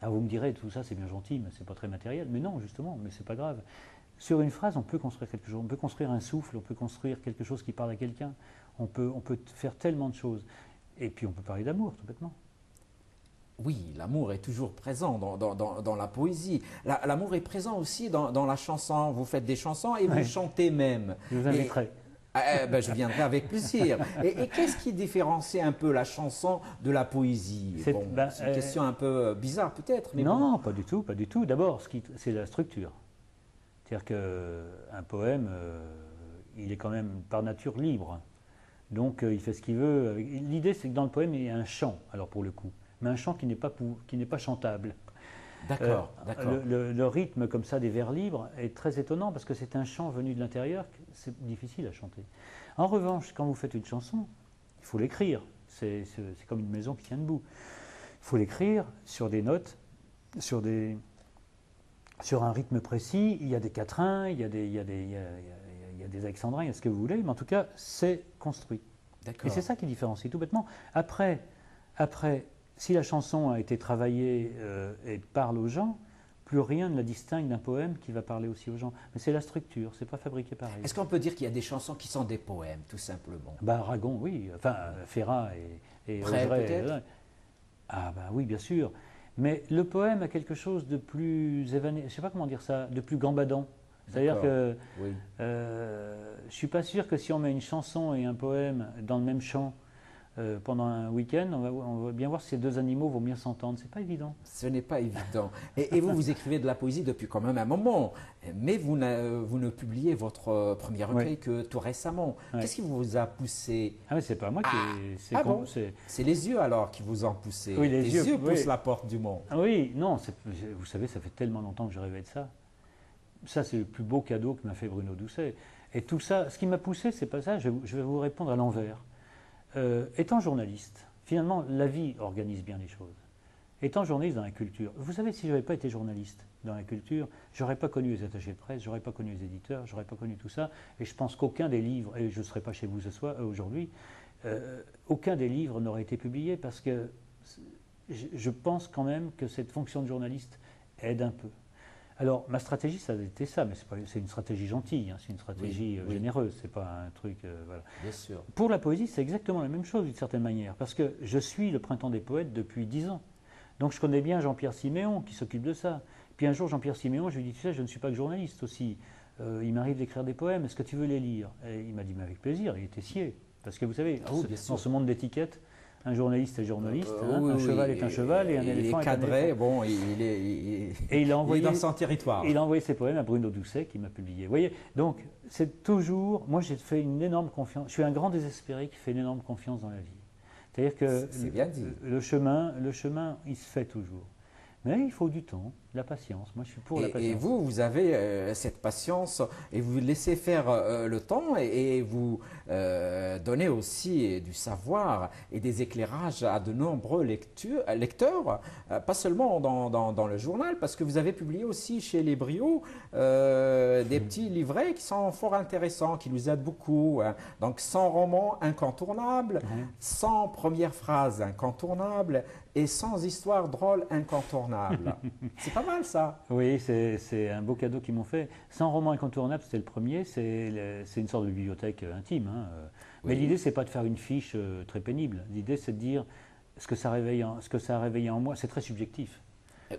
Alors vous me direz, tout ça c'est bien gentil, mais c'est pas très matériel. Mais non, justement, mais c'est pas grave. Sur une phrase, on peut construire quelque chose. On peut construire un souffle, on peut construire quelque chose qui parle à quelqu'un. On peut faire tellement de choses. Et puis on peut parler d'amour, tout bêtement. Oui, l'amour est toujours présent dans la poésie. L'amour est présent aussi dans la chanson. Vous faites des chansons et vous chantez même. Je vous inviterai. Je viendrai avec plaisir. Et qu'est-ce qui différencie un peu la chanson de la poésie? C'est une question un peu bizarre peut-être. Non, pas du tout, pas du tout. D'abord, c'est la structure. C'est-à-dire qu'un poème, il est quand même par nature libre. Donc il fait ce qu'il veut. L'idée, c'est que dans le poème, il y a un chant, alors pour le coup, mais un chant qui n'est pas chantable. D'accord, d'accord. Le rythme comme ça des vers libres est très étonnant parce que c'est un chant venu de l'intérieur, c'est difficile à chanter. En revanche, quand vous faites une chanson, il faut l'écrire. C'est comme une maison qui tient debout. Il faut l'écrire sur des notes, sur un rythme précis. Il y a des quatrains, il y a des alexandrins, il y a ce que vous voulez, mais en tout cas, c'est construit. Et c'est ça qui différencie tout bêtement. Après, si la chanson a été travaillée et parle aux gens, plus rien ne la distingue d'un poème qui va parler aussi aux gens. Mais c'est la structure, c'est pas fabriqué pareil. Est-ce qu'on peut dire qu'il y a des chansons qui sont des poèmes, tout simplement? Aragon, oui. Enfin, Ferrat et Brel, peut-être? Ah oui, bien sûr. Mais le poème a quelque chose de plus évané, je ne sais pas comment dire ça, de plus gambadant. C'est-à-dire que je ne suis pas sûr que si on met une chanson et un poème dans le même chant pendant un week-end, on va bien voir si ces deux animaux vont bien s'entendre. C'est pas évident. Ce n'est pas évident. Et vous écrivez de la poésie depuis quand même un moment, mais vous ne publiez votre premier recueil que tout récemment. Qu'est-ce qui vous a poussé? Ah mais c'est pas moi qui... C'est les yeux alors qui vous ont poussé. Oui, les yeux poussent la porte du monde. Oui, non, vous savez, ça fait tellement longtemps que je rêvais de ça. Ça, c'est le plus beau cadeau que m'a fait Bruno Doucet. Et tout ça, ce qui m'a poussé, c'est pas ça, je vais vous répondre à l'envers. Étant journaliste, finalement, la vie organise bien les choses. Étant journaliste dans la culture, vous savez, si je n'avais pas été journaliste dans la culture, je n'aurais pas connu les attachés de presse, je n'aurais pas connu les éditeurs, je n'aurais pas connu tout ça, et je pense qu'aucun des livres, et je ne serai pas chez vous aujourd'hui, aucun des livres n'aurait été publié parce que je pense quand même que cette fonction de journaliste aide un peu. Alors, ma stratégie, ça a été ça, mais c'est une stratégie gentille, hein, c'est une stratégie généreuse, c'est pas un truc... voilà. Bien sûr. Pour la poésie, c'est exactement la même chose d'une certaine manière, parce que je suis le Printemps des poètes depuis 10 ans. Donc je connais bien Jean-Pierre Siméon qui s'occupe de ça. Puis un jour, Jean-Pierre Siméon, je lui ai dit, tu sais, je ne suis pas que journaliste aussi. Il m'arrive d'écrire des poèmes, est-ce que tu veux les lire? Et il m'a dit, mais avec plaisir, il était scié. Parce que vous savez, dans ce monde d'étiquettes, un journaliste est journaliste, oui, un cheval est un cheval et un éléphant est un éléphant. Il est cadré, bon, et il a envoyé, il est dans son territoire. Il a envoyé ses poèmes à Bruno Doucet qui m'a publié. Vous voyez, donc c'est toujours, moi j'ai fait une énorme confiance, je suis un grand désespéré qui fait une énorme confiance dans la vie. C'est-à-dire que le chemin, il se fait toujours. Mais il faut du temps, la patience. Moi, je suis pour la patience. Et vous avez cette patience et vous laissez faire le temps et vous donnez aussi du savoir et des éclairages à de nombreux lecteurs, pas seulement dans le journal, parce que vous avez publié aussi chez Les Briots des petits livrets qui sont fort intéressants, qui nous aident beaucoup. Hein. Donc, 100 romans incontournables, 100 premières phrases incontournables et 100 histoires drôles incontournables. C'est pas mal ça. Oui, c'est un beau cadeau qu'ils m'ont fait. 100 romans incontournables, c'était le premier, c'est une sorte de bibliothèque intime. Hein. Mais l'idée, c'est pas de faire une fiche très pénible. L'idée, c'est de dire ce que ça a réveillé en moi. C'est très subjectif.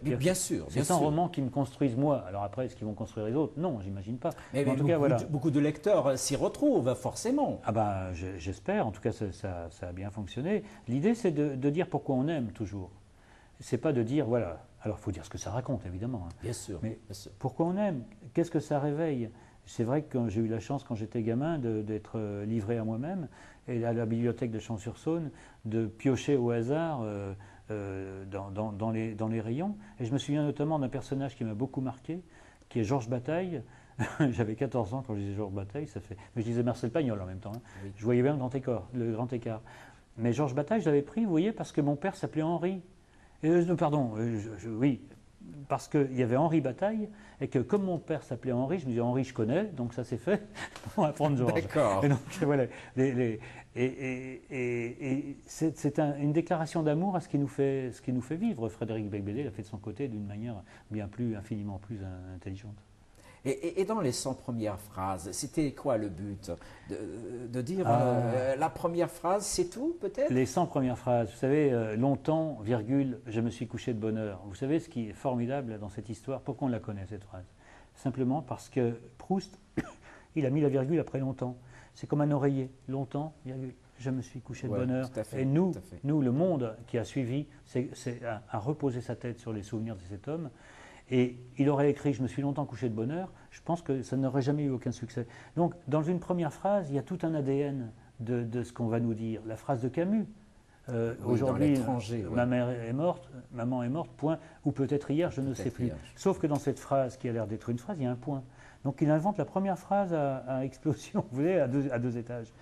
Bien sûr. C'est 100 romans qui me construisent moi. Alors après, est-ce qu'ils vont construire les autres? Non, j'imagine pas. Mais en tout cas, beaucoup de lecteurs s'y retrouvent, forcément. Ah ben, j'espère. En tout cas, ça a bien fonctionné. L'idée, c'est de dire pourquoi on aime toujours. C'est pas de dire, voilà. Alors, il faut dire ce que ça raconte, évidemment. Hein. Bien sûr. Mais pourquoi on aime? Qu'est-ce que ça réveille? C'est vrai que j'ai eu la chance, quand j'étais gamin, d'être livré à moi-même et à la bibliothèque de Champs-sur-Saône, de piocher au hasard dans les rayons. Et je me souviens notamment d'un personnage qui m'a beaucoup marqué, qui est Georges Bataille. J'avais 14 ans quand je disais Georges Bataille, mais je disais Marcel Pagnol en même temps. Hein. Oui. Je voyais bien le grand écart. Mais Georges Bataille, je l'avais pris, vous voyez, parce que mon père s'appelait Henri. Oui, parce qu'il y avait Henri Bataille, et que comme mon père s'appelait Henri, je me disais Henri, je connais, donc ça s'est fait, on va prendre Georges. D'accord. Et donc, voilà. C'est une déclaration d'amour à ce qui nous fait vivre. Frédéric Becbédé l'a fait de son côté d'une manière infiniment plus intelligente. Et dans les 100 premières phrases, c'était quoi le but? De dire la première phrase, c'est tout peut-être? Les 100 premières phrases, vous savez, longtemps, virgule, je me suis couché de bonne heure. Vous savez ce qui est formidable dans cette histoire? Pourquoi on la connaît cette phrase? Simplement parce que Proust, il a mis la virgule après longtemps. C'est comme un oreiller, longtemps, virgule, je me suis couché de bonne heure. Et nous, le monde qui a suivi, a reposé sa tête sur les souvenirs de cet homme. Et il aurait écrit « Je me suis longtemps couché de bonne heure », je pense que ça n'aurait jamais eu aucun succès. Donc, dans une première phrase, il y a tout un ADN de ce qu'on va nous dire. La phrase de Camus. Aujourd'hui, maman est morte, point, ou peut-être hier, je ne sais plus. Sauf que dans cette phrase, qui a l'air d'être une phrase, il y a un point. Donc, il invente la première phrase à explosion, vous voyez, à deux étages.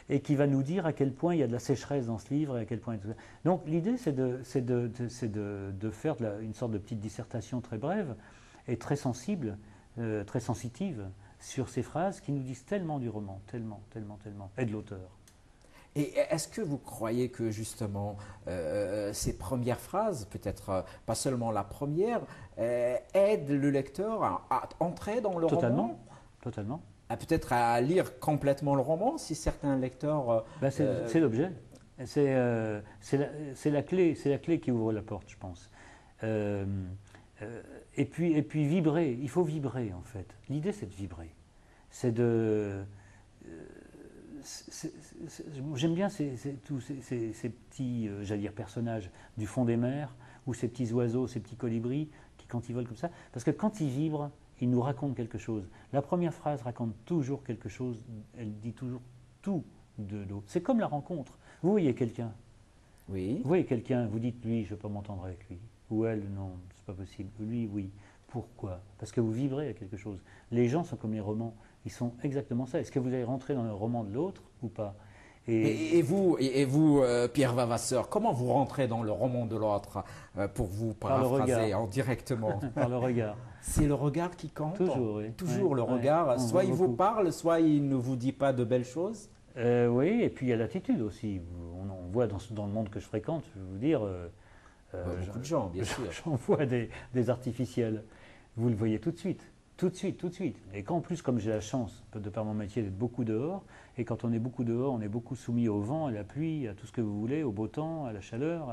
Et qui va nous dire à quel point il y a de la sécheresse dans ce livre et à quel point... Donc l'idée, c'est de faire une sorte de petite dissertation très brève et très sensible, très sensitive sur ces phrases qui nous disent tellement du roman, tellement, et de l'auteur. Et est-ce que vous croyez que justement ces premières phrases, peut-être pas seulement la première, aident le lecteur à entrer dans le roman? Totalement. Peut-être à lire complètement le roman, si certains lecteurs... c'est l'objet. C'est la clé qui ouvre la porte, je pense. Et puis vibrer, il faut vibrer en fait. L'idée, c'est de vibrer. J'aime bien tous ces petits, j'allais dire, personnages du fond des mers, ou ces petits oiseaux, ces petits colibris, qui quand ils volent comme ça, parce que quand ils vibrent, il nous raconte quelque chose. La première phrase raconte toujours quelque chose, elle dit toujours tout de l'autre. C'est comme la rencontre. Vous voyez quelqu'un, oui. Vous voyez quelqu'un, vous dites lui, je ne veux pas m'entendre avec lui. Ou elle, non, c'est pas possible. Lui, oui. Pourquoi? Parce que vous vibrez à quelque chose. Les gens sont comme les romans, ils sont exactement ça. Est-ce que vous allez rentrer dans le roman de l'autre ou pas? Et vous, Pierre Vavasseur, comment vous rentrez dans le roman de l'autre, pour vous paraphraser directement? Par le regard. C'est le regard qui compte? Toujours, oui. Toujours le regard. Soit il vous parle, soit il ne vous dit pas de belles choses? Oui, et puis il y a l'attitude aussi. On voit dans le monde que je fréquente, je vais vous dire... beaucoup de gens, bien sûr. J'en vois des artificiels. Vous le voyez tout de suite. Tout de suite. Et qu'en plus, comme j'ai la chance, de par mon métier, d'être beaucoup dehors, et quand on est beaucoup dehors, on est beaucoup soumis au vent, à la pluie, à tout ce que vous voulez, au beau temps, à la chaleur,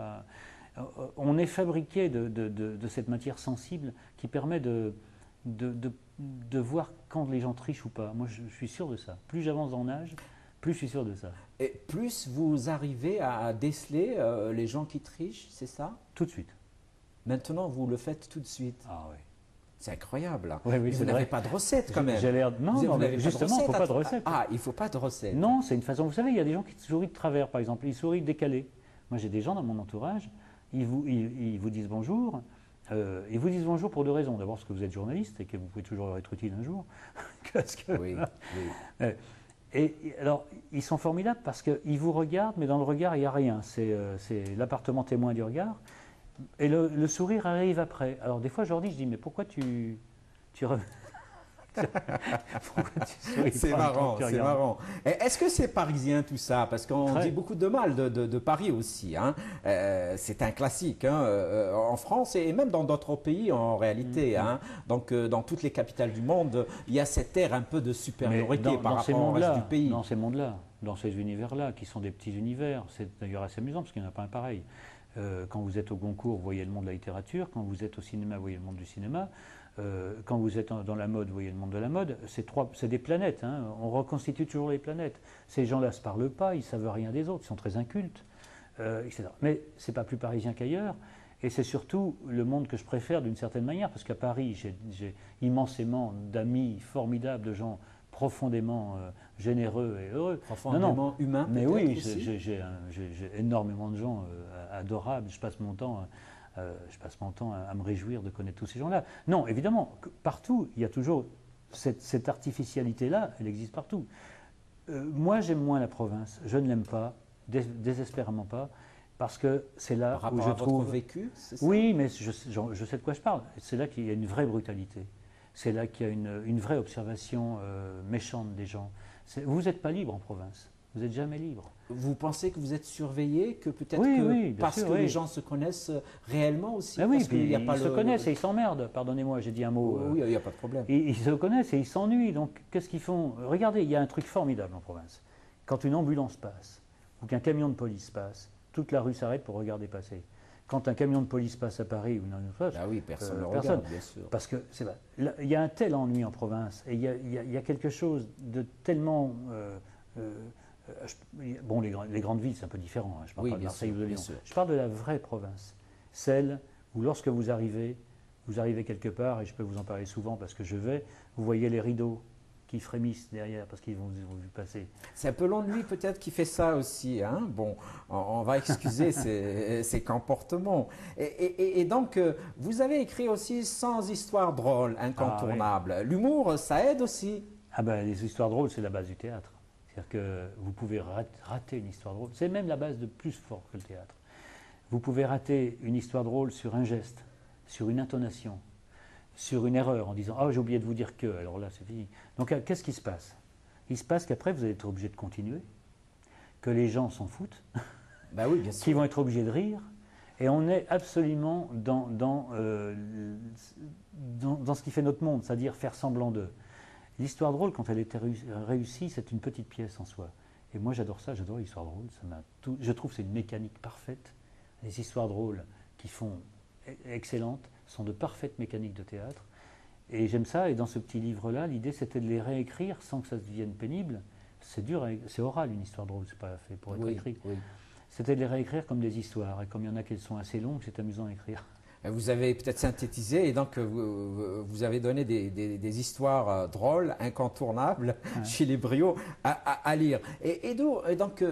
On est fabriqué de cette matière sensible qui permet de voir quand les gens trichent ou pas. Moi, je suis sûr de ça. Plus j'avance en âge, plus je suis sûr de ça. Et plus vous arrivez à déceler les gens qui trichent, c'est ça? Tout de suite. Maintenant, vous le faites tout de suite. Ah oui. C'est incroyable. Oui, oui, Mais vous n'avez pas de recette quand même. Non, Vous non, mais n'avez pas de justement, il ne faut recette pas de recette. Ah, il ne faut pas de recette. Non, c'est une façon. Vous savez, il y a des gens qui sourient de travers, par exemple. Ils sourient décalés. Moi, j'ai des gens dans mon entourage, ils vous disent bonjour. Ils vous disent bonjour pour deux raisons. D'abord, parce que vous êtes journaliste et que vous pouvez toujours leur être utile un jour. Oui, oui. Et alors, ils sont formidables parce qu'ils vous regardent, mais dans le regard, il n'y a rien. C'est l'appartement témoin du regard. Et le sourire arrive après. Alors, des fois, je leur dis, mais pourquoi tu pourquoi tu souris C'est pas marrant, quand tu c'est regardes? marrant. Est-ce que c'est parisien tout ça? Parce qu'on Très. dit beaucoup de mal de Paris aussi. Hein. C'est un classique hein, en France et même dans d'autres pays en réalité. Hein. Donc dans toutes les capitales du monde, il y a cette air un peu de Mais supériorité par ces rapport au reste mondes-là, du pays. dans ces mondes-là, dans ces univers-là, qui sont des petits univers, c'est d'ailleurs assez amusant parce qu'il n'y en a pas un pareil. Quand vous êtes au Goncourt, vous voyez le monde de la littérature. Quand vous êtes au cinéma, vous voyez le monde du cinéma. Quand vous êtes dans la mode, vous voyez le monde de la mode. C'est des planètes. Hein. On reconstitue toujours les planètes. Ces gens-là ne se parlent pas, ils ne savent rien des autres, ils sont très incultes, etc. Mais ce n'est pas plus parisien qu'ailleurs. Et c'est surtout le monde que je préfère d'une certaine manière, parce qu'à Paris, j'ai immensément d'amis formidables, de gens profondément généreux et heureux. Profondément humain. Mais oui, aussi. j'ai énormément de gens adorables. Je passe mon temps à me réjouir de connaître tous ces gens-là. Non, évidemment, partout, il y a toujours cette artificialité-là, elle existe partout. Moi, j'aime moins la province. Je ne l'aime pas, désespérément pas, parce que c'est là Par où rapport je à votre trouve. vécu, c'est ça? Oui, mais je sais de quoi je parle. C'est là qu'il y a une vraie brutalité. C'est là qu'il y a une vraie observation méchante des gens. Vous n'êtes pas libre en province. Vous n'êtes jamais libre. Vous pensez que vous êtes surveillé, que peut-être Oui, que oui, bien parce sûr, que oui. les gens se connaissent réellement aussi? Ah oui, Parce qu'il puis y a pas ils se connaissent et ils s'emmerdent. Pardonnez-moi, j'ai dit un mot. Oui, il n'y a pas de problème. Ils se connaissent et ils s'ennuient. Donc, qu'est-ce qu'ils font? Regardez, il y a un truc formidable en province. Quand une ambulance passe ou qu'un camion de police passe, toute la rue s'arrête pour regarder passer. Quand un camion de police passe à Paris ou dans une autre place, Ah oui, personne ne le personne. regarde, bien sûr. Parce que il y a un tel ennui en province et il y a quelque chose de tellement. Bon, les grandes villes, c'est un peu différent. Hein. Je ne parle Oui, pas de bien Marseille sûr, ou de bien Lyon. sûr. Je parle de la vraie province. Celle où, lorsque vous arrivez quelque part, et je peux vous en parler souvent parce que je vais, vous voyez les rideaux qui frémissent derrière parce qu'ils vous ont vu passer. C'est un peu l'ennui peut-être qui fait ça aussi. Hein. Bon, on va excuser ces comportements. Et donc, vous avez écrit aussi 100 histoires drôles, incontournables. L'humour, ça aide aussi. Ah ben, les histoires drôles, c'est la base du théâtre. C'est-à-dire que vous pouvez rater une histoire drôle. C'est même la base de plus fort que le théâtre. Vous pouvez rater une histoire drôle sur un geste, sur une intonation, sur une erreur en disant « Ah, j'ai oublié de vous dire que », alors là c'est fini. Donc qu'est-ce qui se passe? Il se passe qu'après vous allez être obligé de continuer, que les gens s'en foutent, Ben oui, bien sûr. qu'ils vont être obligés de rire, et on est absolument dans ce qui fait notre monde, c'est-à-dire faire semblant d'eux. L'histoire drôle, quand elle est réussie, c'est une petite pièce en soi. Et moi j'adore ça, j'adore l'histoire drôle. Je trouve que c'est une mécanique parfaite. Les histoires drôles qui sont excellentes sont de parfaites mécaniques de théâtre. Et j'aime ça, et dans ce petit livre-là, l'idée c'était de les réécrire sans que ça devienne pénible. C'est dur, c'est oral une histoire drôle, c'est pas fait pour être écrit. Oui. C'était de les réécrire comme des histoires, et comme il y en a qui sont assez longues, c'est amusant à écrire. Vous avez peut-être synthétisé et donc vous avez donné des histoires drôles, incontournables chez les Brio à lire. Et donc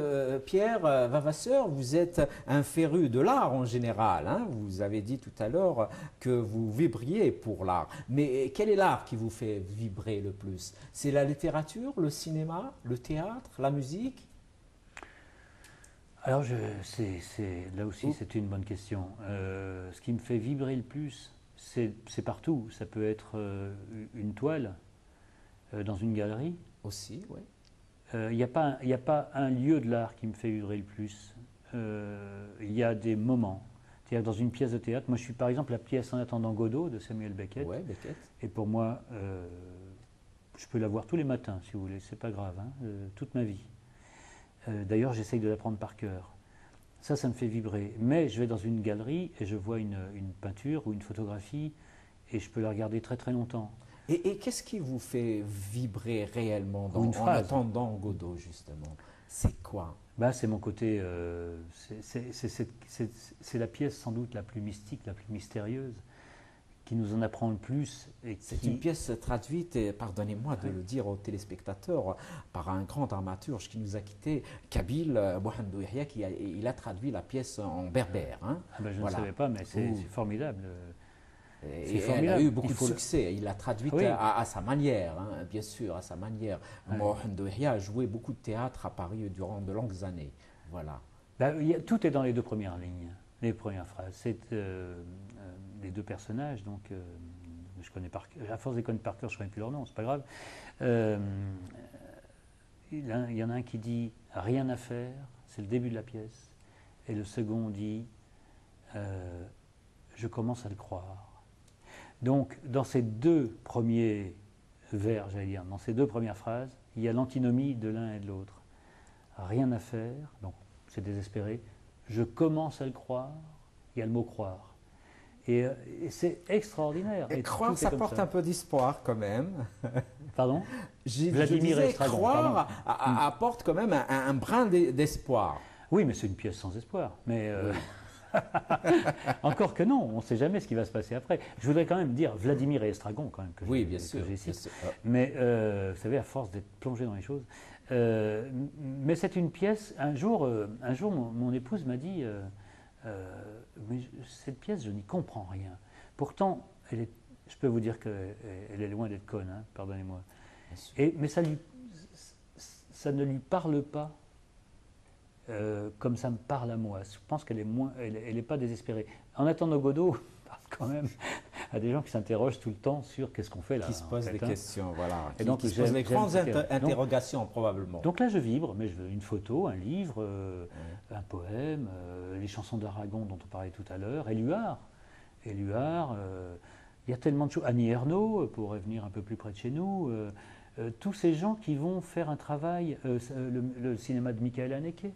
Pierre Vavasseur, vous êtes un féru de l'art en général. Hein. Vous avez dit tout à l'heure que vous vibriez pour l'art. Mais quel est l'art qui vous fait vibrer le plus? C'est la littérature, le cinéma, le théâtre, la musique? Alors, là aussi, c'est une bonne question. Ce qui me fait vibrer le plus, c'est partout. Ça peut être une toile dans une galerie. Aussi, oui. Il n'y a pas un lieu de l'art qui me fait vibrer le plus. Il y a des moments. C'est-à-dire dans une pièce de théâtre, moi je suis par exemple la pièce En attendant Godot de Samuel Beckett. Ouais, Beckett. Et pour moi, je peux la voir tous les matins si vous voulez, c'est pas grave, hein, toute ma vie. D'ailleurs, j'essaye de l'apprendre par cœur. Ça me fait vibrer. Mais je vais dans une galerie et je vois une peinture ou une photographie et je peux la regarder très très longtemps. Et qu'est-ce qui vous fait vibrer réellement Ou une en phrase. attendant Godot, justement? C'est quoi? Bah, c'est mon côté. C'est la pièce sans doute la plus mystique, la plus mystérieuse, qui nous en apprend le plus. C'est une pièce traduite, et pardonnez-moi de le dire aux téléspectateurs, par un grand dramaturge qui nous a quittés, Kabil Bouhamdou Yahya, il a traduit la pièce en berbère. Hein. Ah ben, je Voilà. ne savais pas, mais c'est formidable. Et elle a eu beaucoup de succès. Il l'a traduite à sa manière, hein, bien sûr, à sa manière. Bouhamdou Yahya a joué beaucoup de théâtre à Paris durant de longues années. Voilà. Tout est dans les deux premières lignes, les premières phrases. C'est les deux personnages, donc je connais à force de les connaître par cœur, je ne connais plus leur nom, c'est pas grave. Il y en a un qui dit « rien à faire », c'est le début de la pièce, et le second dit « je commence à le croire ». Donc, dans ces deux premiers vers, j'allais dire, dans ces deux premières phrases, il y a l'antinomie de l'un et de l'autre. Rien à faire, donc c'est désespéré. Je commence à le croire, il y a le mot croire. Et c'est extraordinaire. Et croire, ça porte un peu d'espoir quand même. Pardon? Vladimir Estragon, croire apporte quand même un brin d'espoir. Oui, mais c'est une pièce sans espoir. Mais encore que non, on ne sait jamais ce qui va se passer après. Je voudrais quand même dire Vladimir et Estragon quand même que bien sûr. Mais vous savez, à force d'être plongé dans les choses. Mais c'est une pièce. Un jour mon épouse m'a dit mais cette pièce, je n'y comprends rien. Pourtant, je peux vous dire qu'elle est loin d'être conne, hein, pardonnez-moi. Mais ça ne lui parle pas comme ça me parle à moi. Je pense qu'elle est pas désespérée. En attendant Godot, quand même, à des gens qui s'interrogent tout le temps sur qu'est-ce qu'on fait là. Qui se posent des questions, voilà. Et donc, qui se posent des grandes interrogations, probablement. Donc là, je vibre, mais je veux une photo, un livre, un poème, les chansons d'Aragon dont on parlait tout à l'heure, Éluard, il y a tellement de choses. Annie Ernaux, pour revenir un peu plus près de chez nous, tous ces gens qui vont faire un travail, le cinéma de Michael Haneke,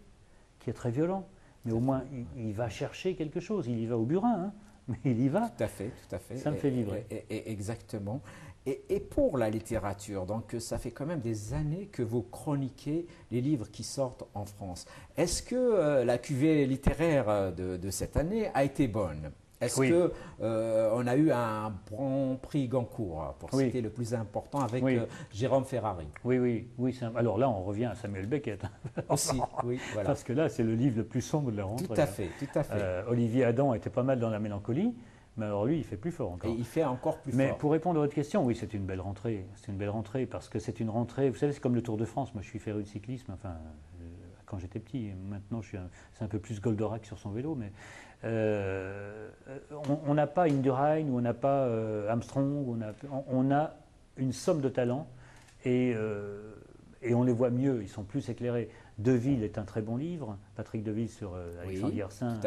qui est très violent, mais au moins il va chercher quelque chose, il y va au burin, hein, mais il y va. Tout à fait, tout à fait. Ça me fait vibrer. Exactement. Et pour la littérature, donc ça fait quand même des années que vous chroniquez les livres qui sortent en France. Est-ce que la cuvée littéraire de cette année a été bonne? Est-ce qu'on a eu un bon prix Goncourt, pour citer le plus important, avec Jérôme Ferrari? Oui. Alors là, on revient à Samuel Beckett. Aussi, oui, voilà. Parce que là, c'est le livre le plus sombre de la rentrée. Tout à fait, tout à fait. Olivier Adam était pas mal dans la mélancolie, mais alors lui, il fait plus fort encore. Et il fait encore plus fort. Mais pour répondre à votre question, oui, c'est une belle rentrée. C'est une belle rentrée parce que c'est une rentrée, vous savez, c'est comme le Tour de France. Moi, je suis féru de cyclisme, enfin, quand j'étais petit. Maintenant, c'est un peu plus Goldorak sur son vélo, mais on n'a pas Indurain ou on n'a pas Armstrong, on a une somme de talents et on les voit mieux, ils sont plus éclairés. Deville est un très bon livre, Patrick Deville sur Alexandre Yersin,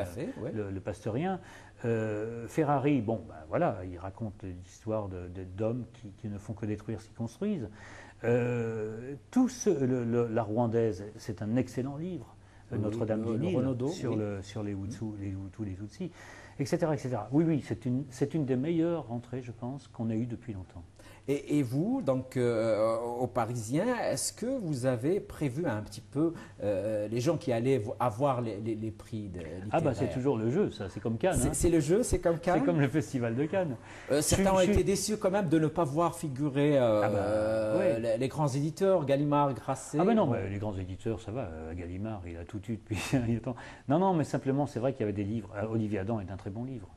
le pasteurien. Ferrari, bon, ben voilà, il raconte l'histoire d'hommes qui ne font que détruire ce qu'ils construisent. La Rwandaise, c'est un excellent livre. Notre-Dame du Nil, sur les Hutus, les Tutsis, etc., etc. Oui, c'est une des meilleures rentrées, je pense, qu'on ait eues depuis longtemps. Et vous, donc, aux Parisiens, est-ce que vous avez prévu un petit peu les gens qui allaient avoir les prix littéraires? Ah bah c'est toujours le jeu, ça, c'est comme Cannes. C'est le jeu, c'est comme Cannes. C'est comme le festival de Cannes. Certains ont été déçus quand même de ne pas voir figurer les grands éditeurs, Gallimard, Grasset. Ah ben non, mais les grands éditeurs, ça va. Gallimard, il a tout eu depuis un temps. Non, mais simplement, c'est vrai qu'il y avait des livres. Olivier Adam est un très bon livre.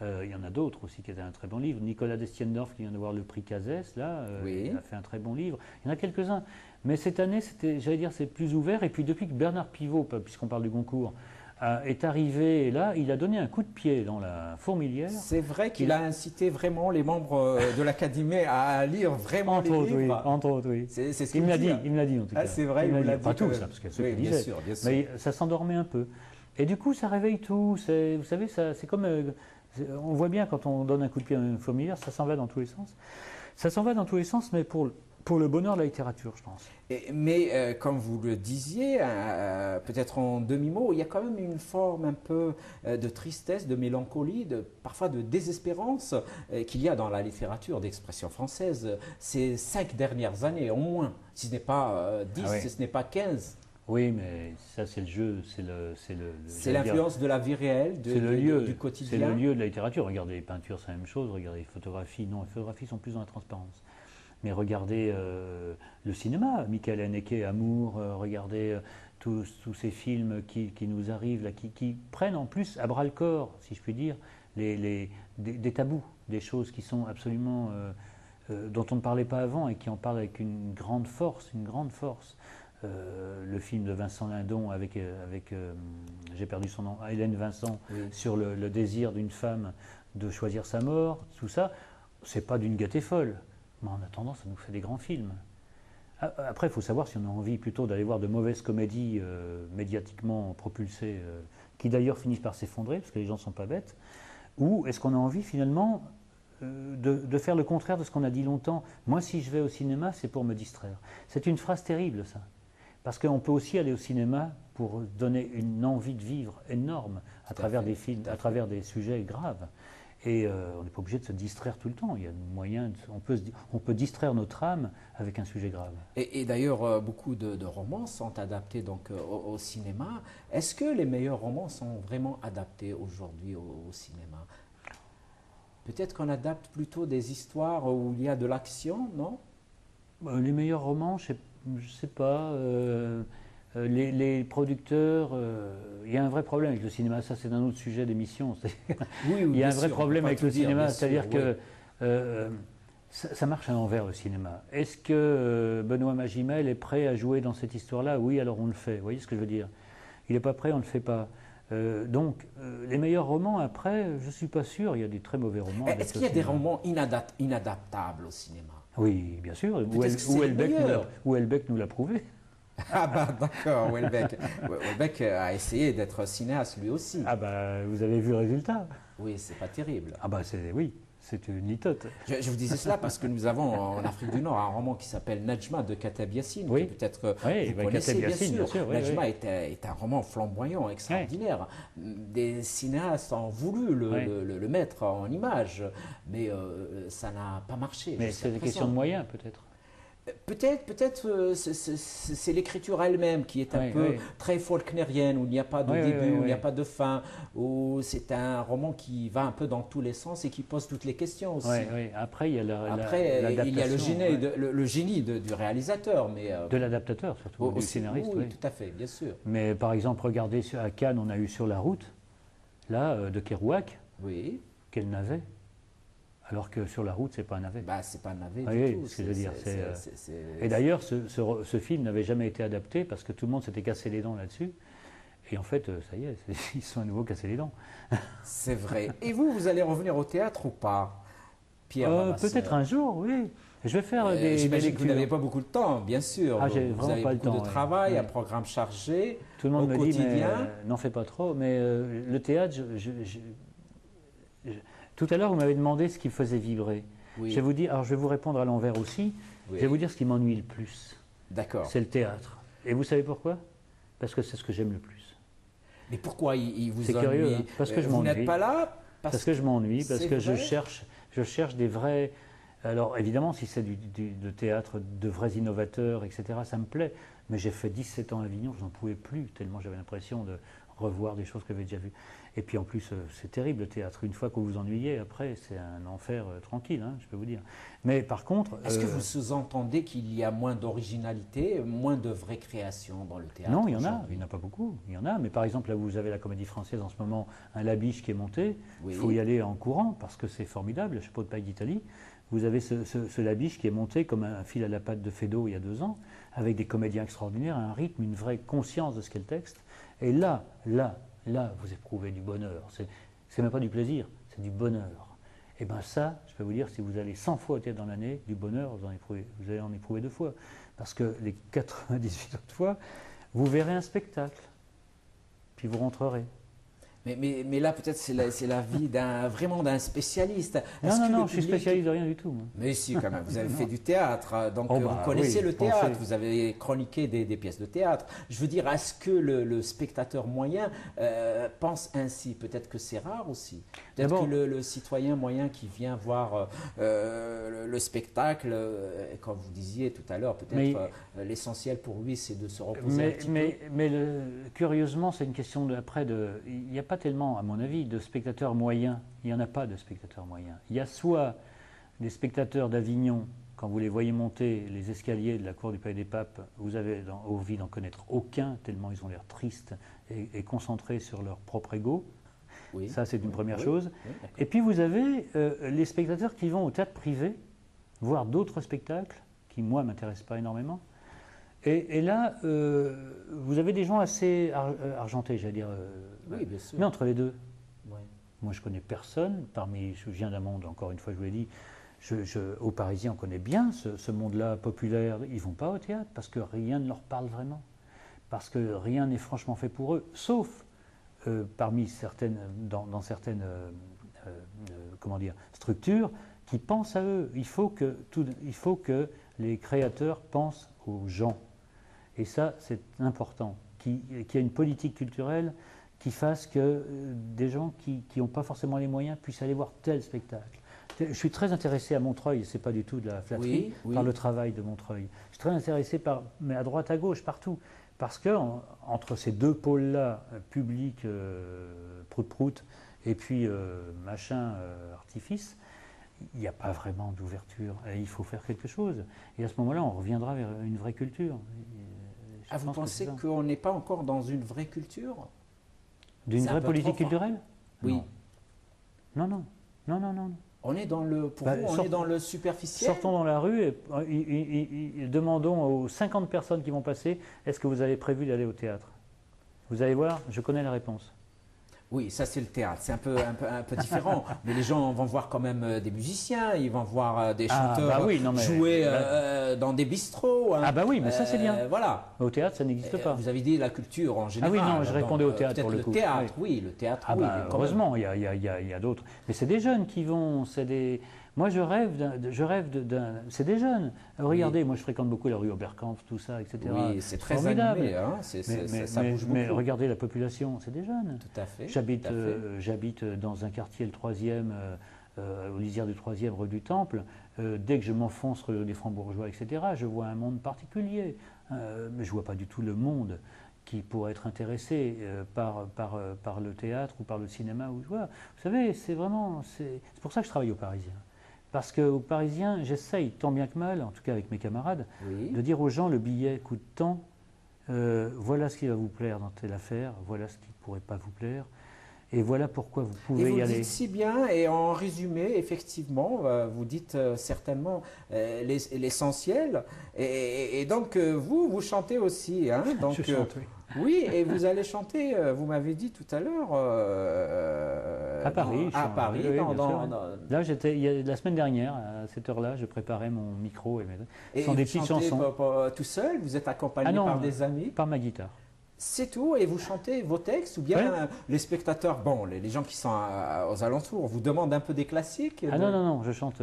Il y en a d'autres aussi qui étaient un très bon livre. Nicolas Destiendorf, qui vient de voir le prix Cazès, là, il a fait un très bon livre. Il y en a quelques-uns. Mais cette année, j'allais dire, c'est plus ouvert. Et puis depuis que Bernard Pivot, puisqu'on parle du Goncourt, est arrivé là, il a donné un coup de pied dans la fourmilière. C'est vrai qu'il a incité vraiment les membres de l'Académie à lire vraiment les livres. Entre autres, oui. C'est ce qu'il me l'a dit. Il me l'a dit en tout cas. C'est vrai, il me l'a dit. Pas tous, parce qu'il y a ceux qui disaient. Bien sûr. Mais ça s'endormait un peu. Et du coup, ça réveille tout. Vous savez, c'est comme... on voit bien quand on donne un coup de pied à une fourmilière, ça s'en va dans tous les sens. Ça s'en va dans tous les sens, mais pour Pour le bonheur de la littérature, je pense. Mais comme vous le disiez, peut-être en demi-mot, il y a quand même une forme un peu de tristesse, de mélancolie, parfois de désespérance qu'il y a dans la littérature d'expression française ces 5 dernières années au moins, si ce n'est pas 10, Ah oui. si ce n'est pas 15. Oui, mais ça c'est le jeu, C'est l'influence de la vie réelle, c'est le lieu, du c'est quotidien. le lieu de la littérature. Regardez les peintures, c'est la même chose. Regardez les photographies, non, les photographies sont plus dans la transparence. Mais regardez le cinéma, Michael Haneke, Amour, regardez tous ces films qui nous arrivent, là, qui prennent en plus à bras le corps, si je puis dire, des tabous, des choses qui sont absolument dont on ne parlait pas avant et qui en parlent avec une grande force, une grande force. Le film de Vincent Lindon avec j'ai perdu son nom, Hélène Vincent, Oui. sur le désir d'une femme de choisir sa mort, tout ça, c'est pas d'une gaieté folle. Mais en attendant, ça nous fait des grands films. Après, il faut savoir si on a envie plutôt d'aller voir de mauvaises comédies médiatiquement propulsées, qui d'ailleurs finissent par s'effondrer, parce que les gens ne sont pas bêtes, ou est-ce qu'on a envie finalement de faire le contraire de ce qu'on a dit longtemps. Moi, si je vais au cinéma, c'est pour me distraire. C'est une phrase terrible, ça. Parce qu'on peut aussi aller au cinéma pour donner une envie de vivre énorme à travers des films, à travers des sujets graves. Et on n'est pas obligé de se distraire tout le temps. Il y a moyen, on peut distraire notre âme avec un sujet grave. Et d'ailleurs, beaucoup de romans sont adaptés donc, au cinéma. Est-ce que les meilleurs romans sont vraiment adaptés aujourd'hui au cinéma? Peut-être qu'on adapte plutôt des histoires où il y a de l'action, non? Les meilleurs romans, je sais pas. Les producteurs, il y a un vrai problème avec le cinéma. Ça, c'est un autre sujet d'émission. Oui, Il y a un vrai sûr, problème avec le cinéma, sûr, c'est-à-dire oui. que ça marche à l'envers le cinéma. Est-ce que Benoît Magimel est prêt à jouer dans cette histoire-là? Oui, alors on le fait. Vous voyez ce que je veux dire? Il n'est pas prêt, on ne le fait pas. Donc, les meilleurs romans, après, je ne suis pas sûr. Il y a des très mauvais romans. Est-ce qu'il y a des romans inadaptables au cinéma? Oui, bien sûr. Peut-être que c'est le meilleur. Houellebecq nous l'a prouvé. Ah bah d'accord, Houellebecq. Houellebecq a essayé d'être cinéaste lui aussi. Ah bah, vous avez vu le résultat. Oui, c'est pas terrible. Ah bah, oui, c'est une litote. Je vous disais cela parce que nous avons en Afrique du Nord un roman qui s'appelle Najma de Kateb Yassine, Oui. que peut-être Oui, vous bah, connaissez Kateb Yassine, bien sûr, oui, Najma oui. est un roman flamboyant, extraordinaire. Des cinéastes ont voulu Oui. le mettre en image, mais ça n'a pas marché. Mais jusqu'à c'est des présent. questions de moyens, peut-être. Peut-être c'est l'écriture elle-même qui est un Oui, peu oui. très faulknerienne, où il n'y a pas de Oui, oui, début, oui, où il n'y a oui. pas de fin, où c'est un roman qui va un peu dans tous les sens et qui pose toutes les questions aussi. Oui, oui. Après, il y a Après, il y a le l'adaptation, génie, ouais. le génie du réalisateur, mais De l'adaptateur, surtout, du aussi, scénariste. oui, Oui. tout à fait, bien sûr. Mais par exemple, regardez, à Cannes, on a eu Sur la route, là, de Kerouac, Oui, quel navet. Alors que Sur la route, c'est pas un navet. bah, c'est pas un navet Oui, du tout. ce que je veux dire, c'est- Et d'ailleurs, ce film n'avait jamais été adapté parce que tout le monde s'était cassé les dents là-dessus. Et en fait, ça y est, ils se sont à nouveau cassés les dents. c'est vrai. Et vous allez revenir au théâtre ou pas, Pierre Lamassoure? Peut-être un jour, oui. Je vais faire des J'imagine que vous n'avez lectures. pas beaucoup de temps, bien sûr. Ah, j'ai Vous vraiment avez pas le beaucoup temps, de ouais. travail, Ouais. un programme chargé Tout le monde au me dit, mais quotidien. n'en fais pas trop. Mais le théâtre, tout à l'heure, vous m'avez demandé ce qui me faisait vibrer. Oui. Je vais vous dire, alors je vais vous répondre à l'envers aussi. Oui. Je vais vous dire ce qui m'ennuie le plus. D'accord. C'est le théâtre. Et vous savez pourquoi? Parce que c'est ce que j'aime le plus. Mais pourquoi il vous C'est ennuie? curieux, hein, parce que je Vous n'êtes m'ennuie. pas là Parce que je m'ennuie, parce c'est que je vrai cherche des vrais. Alors évidemment, si c'est de théâtre, de vrais innovateurs, etc., ça me plaît. Mais j'ai fait 17 ans à Avignon, je n'en pouvais plus, tellement j'avais l'impression de revoir des choses que j'avais déjà vues. Et puis en plus, c'est terrible le théâtre. Une fois que vous vous ennuyez, après, c'est un enfer tranquille, hein, je peux vous dire. Mais par contre. Est-ce que vous sous-entendez qu'il y a moins d'originalité, moins de vraies créations dans le théâtre? Non, il y en a, aujourd'hui? il n'y en a pas beaucoup. Il y en a, mais par exemple, là, vous avez la Comédie Française en ce moment, un Labiche qui est monté. Oui. Il faut y aller en courant parce que c'est formidable, le chapeau de paille d'Italie. Vous avez ce Labiche qui est monté comme un fil à la patte de Feydeau il y a 2 ans, avec des comédiens extraordinaires, un rythme, une vraie conscience de ce qu'est le texte. Et là, vous éprouvez du bonheur. C'est même pas du plaisir, c'est du bonheur. Et bien ça, je peux vous dire, si vous allez 100 fois au théâtre dans l'année, du bonheur, vous allez en éprouver 2 fois. Parce que les 98 autres fois, vous verrez un spectacle, puis vous rentrerez. Mais là, peut-être, c'est la vie vraiment d'un spécialiste. Non, je suis spécialiste de rien du tout. Moi. Mais si, quand même, vous avez fait du théâtre, donc Oh, vous bah, connaissez oui, le théâtre, pensez. vous avez chroniqué des pièces de théâtre. Je veux dire, est-ce que le spectateur moyen pense ainsi? Peut-être que c'est rare aussi. Peut-être D'abord- que le citoyen moyen qui vient voir le spectacle, comme vous disiez tout à l'heure, Mais- peut-être l'essentiel pour lui, c'est de se reposer un petit peu. Mais curieusement, c'est une question il n'y a pas tellement, à mon avis, de spectateurs moyens. Il n'y en a pas de spectateurs moyens. Il y a soit des spectateurs d'Avignon, quand vous les voyez monter les escaliers de la cour du Palais des Papes, vous avez envie d'en connaître aucun, tellement ils ont l'air tristes et concentrés sur leur propre ego. Oui, Ça, c'est une première oui, chose. oui, d'accord. Et puis vous avez les spectateurs qui vont au théâtre privé, voir d'autres spectacles, qui, moi, ne m'intéressent pas énormément. Et là, vous avez des gens assez argentés, j'allais dire. Oui, bien sûr. Mais entre les deux, Ouais. moi, je connais personne. Je viens d'un monde, encore une fois, je vous l'ai dit, aux Parisiens, on connaît bien ce monde-là populaire. Ils ne vont pas au théâtre parce que rien ne leur parle vraiment. Parce que rien n'est franchement fait pour eux, sauf parmi certaines, dans certaines comment dire, structures qui pensent à eux. Il faut que les créateurs pensent aux gens. Et ça, c'est important. Qu'il y ait une politique culturelle qui fasse que des gens qui n'ont pas forcément les moyens puissent aller voir tel spectacle. Je suis très intéressé à Montreuil, c'est pas du tout de la flatterie, par le travail de Montreuil. Je suis très intéressé mais à droite, à gauche, partout. Parce que entre ces deux pôles-là, public, prout-prout, et puis artifice, il n'y a pas vraiment d'ouverture. Et il faut faire quelque chose. Et à ce moment-là, on reviendra vers une vraie culture. Vous pensez qu'on n'est pas encore dans une vraie culture? D'une vraie politique culturelle? Oui. Non. On est dans le, pour vous, on est dans le superficiel? Sortons dans la rue et demandons aux 50 personnes qui vont passer, est-ce que vous avez prévu d'aller au théâtre? Vous allez voir, je connais la réponse. Oui, ça c'est le théâtre, c'est un peu différent. Mais les gens vont voir quand même des musiciens, ils vont voir des chanteurs jouer dans des bistrots. Ah bah oui, mais ça c'est bien. Voilà. Au théâtre, ça n'existe pas. Vous avez dit la culture en général. Ah oui, non, je répondais au théâtre pour le coup. Le théâtre, oui, le théâtre, oui. Heureusement, il y a d'autres. Mais c'est des jeunes qui vont, Moi, je rêve c'est des jeunes. Regardez, moi, je fréquente beaucoup la rue Oberkampf, tout ça, etc. Oui, c'est très formidable. animé, hein. Ça bouge beaucoup. Mais regardez la population, c'est des jeunes. Tout à fait. J'habite dans un quartier, le 3e, aux lisières du 3e, rue du Temple. Dès que je m'enfonce rue des Francs-Bourgeois, etc., je vois un monde particulier. Mais je ne vois pas du tout le monde qui pourrait être intéressé par le théâtre ou par le cinéma. Vous savez, c'est pour ça que je travaille aux Parisiens. Parce qu'aux Parisiens, j'essaye, tant bien que mal, en tout cas avec mes camarades, de dire aux gens, le billet coûte tant, voilà ce qui va vous plaire dans telle affaire, voilà ce qui ne pourrait pas vous plaire, et voilà pourquoi vous pouvez y aller. Vous dites si bien, et en résumé, effectivement, vous dites certainement l'essentiel, et donc vous chantez aussi. Hein, donc, je chante, oui. Oui, et vous allez chanter, vous m'avez dit tout à l'heure, à Paris. Là, la semaine dernière, à cette heure-là, je préparais mon micro et ce sont des petites chansons. Tout seul, vous êtes accompagné par des amis? Par ma guitare. C'est tout, et vous chantez vos textes, ou bien les spectateurs, les gens qui sont aux alentours, vous demandent un peu des classiques? Non, je chante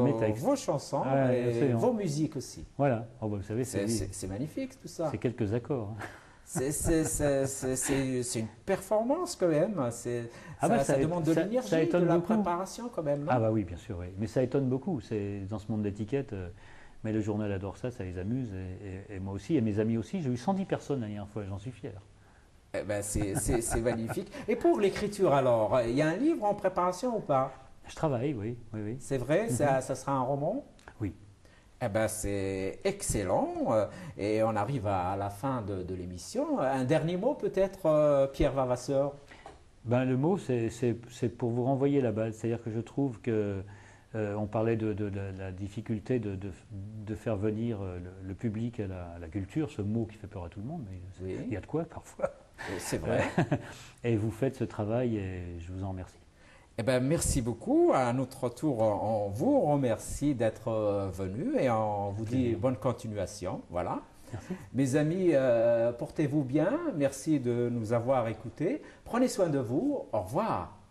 mes textes. Vos chansons et vos musiques aussi. Voilà, vous savez, c'est magnifique tout ça. C'est quelques accords. C'est une performance quand même, ça demande de l'énergie, de la préparation quand même. Non? Ah bah oui, bien sûr, oui. Mais ça étonne beaucoup, dans ce monde d'étiquette. Mais le journal adore ça les amuse, et moi aussi, et mes amis aussi. J'ai eu 110 personnes la dernière fois, j'en suis fier. C'est magnifique. Et pour l'écriture alors, il y a un livre en préparation ou pas? Je travaille, oui. C'est vrai, ça sera un roman? Oui. C'est excellent, et on arrive à la fin de l'émission. Un dernier mot peut-être, Pierre Vavasseur? Le mot, c'est pour vous renvoyer la balle. C'est-à-dire que je trouve que on parlait de la difficulté de faire venir le public à la culture, ce mot qui fait peur à tout le monde, mais il y a de quoi parfois. C'est vrai. Et vous faites ce travail et je vous en remercie. Merci beaucoup. À notre tour, on vous remercie d'être venu et on vous dit bonne continuation. Voilà. Merci. Mes amis, portez-vous bien. Merci de nous avoir écoutés. Prenez soin de vous. Au revoir.